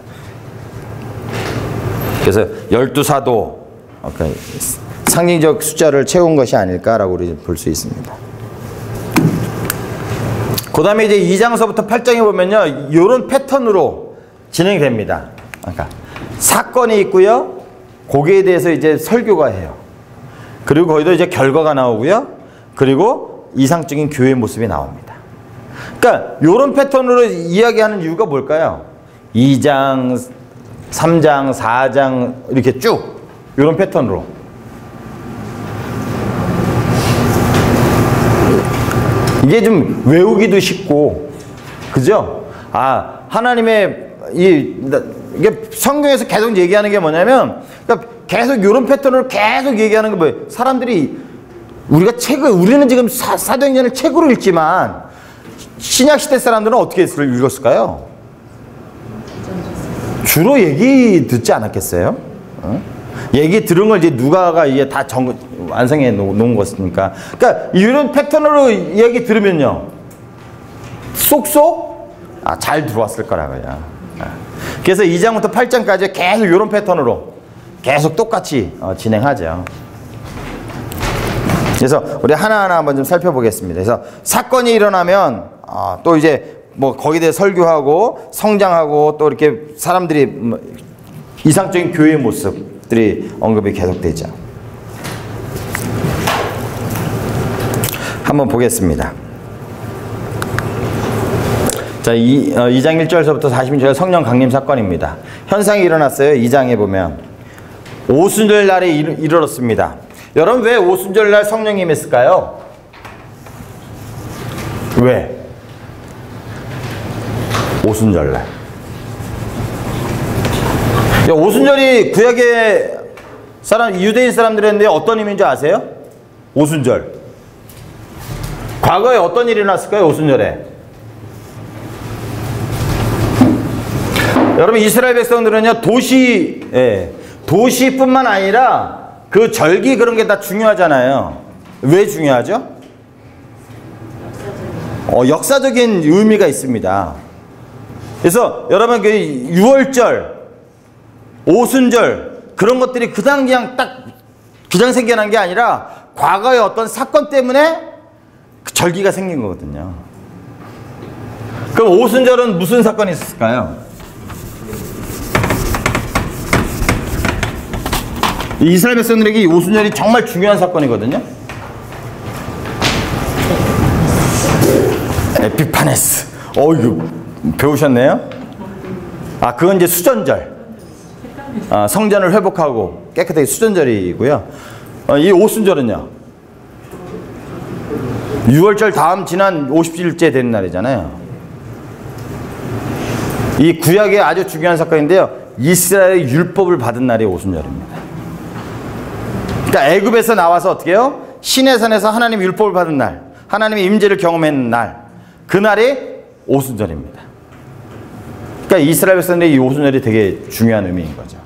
12사도 상징적 숫자를 채운 것이 아닐까라고 우리 볼 수 있습니다. 그 다음에 이제 2장서부터 8장에 보면요, 이런 패턴으로 진행이 됩니다. 그러니까 사건이 있고요, 거기에 대해서 이제 설교가 해요. 그리고 거기도 이제 결과가 나오고요, 그리고 이상적인 교회의 모습이 나옵니다. 그러니까 이런 패턴으로 이야기하는 이유가 뭘까요? 2장, 3장, 4장 이렇게 쭉 이런 패턴으로. 이게 좀 외우기도 쉽고, 그죠? 하나님의 이게 성경에서 계속 얘기하는 게 뭐냐면, 그러니까 계속 이런 패턴으로 계속 얘기하는 게 뭐예요? 사람들이 우리는 지금 사도행전을 책으로 읽지만 신약 시대 사람들은 어떻게 읽었을까요? 주로 얘기 듣지 않았겠어요? 얘기 들은 걸 이제 누가가 이제 다 완성해 놓은 것이니까. 그러니까 이런 패턴으로 얘기 들으면요, 쏙쏙 잘 들어왔을 거라고요. 그래서 2장부터 8장까지 계속 이런 패턴으로 계속 똑같이 진행하죠. 그래서 우리 하나하나 한번 좀 살펴보겠습니다. 그래서 사건이 일어나면 또 이제 뭐 거기에 대해 설교하고 성장하고 또 이렇게 사람들이 이상적인 교회의 모습들이 언급이 계속되죠. 한번 보겠습니다. 자, 2장 1절서부터 40절 성령 강림 사건입니다. 현상이 일어났어요. 2장에 보면 오순절 날에 이르렀습니다. 여러분, 왜 오순절 날 성령이 임했을까요? 왜? 오순절날. 오순절이 구약의 유대인 사람들인데 어떤 의미인지 아세요? 오순절. 과거에 어떤 일이 났을까요? 오순절에. 여러분, 이스라엘 백성들은요, 도시뿐만 아니라 그 절기 그런 게 다 중요하잖아요. 왜 중요하죠? 역사적인 의미가 있습니다. 그래서 여러분, 그 6월절, 오순절 그런 것들이 그냥 생겨난 게 아니라 과거의 어떤 사건 때문에 그 절기가 생긴 거거든요. 그럼 오순절은 무슨 사건이 있었을까요? 이스라엘 백성들에게 이 오순절이 정말 중요한 사건이거든요. 에피파네스. 이거 배우셨네요? 그건 이제 수전절. 성전을 회복하고 깨끗하게 수전절이고요. 이 오순절은요. 유월절 다음 지난 50일째 되는 날이잖아요. 이 구약의 아주 중요한 사건인데요. 이스라엘의 율법을 받은 날이 오순절입니다. 그러니까 애굽에서 나와서 어떻게 해요? 시내산에서 하나님의 율법을 받은 날, 하나님의 임재를 경험한 날, 그날이 오순절입니다. 그러니까 이스라엘 백성들의 이 오순절이 되게 중요한 의미인 거죠.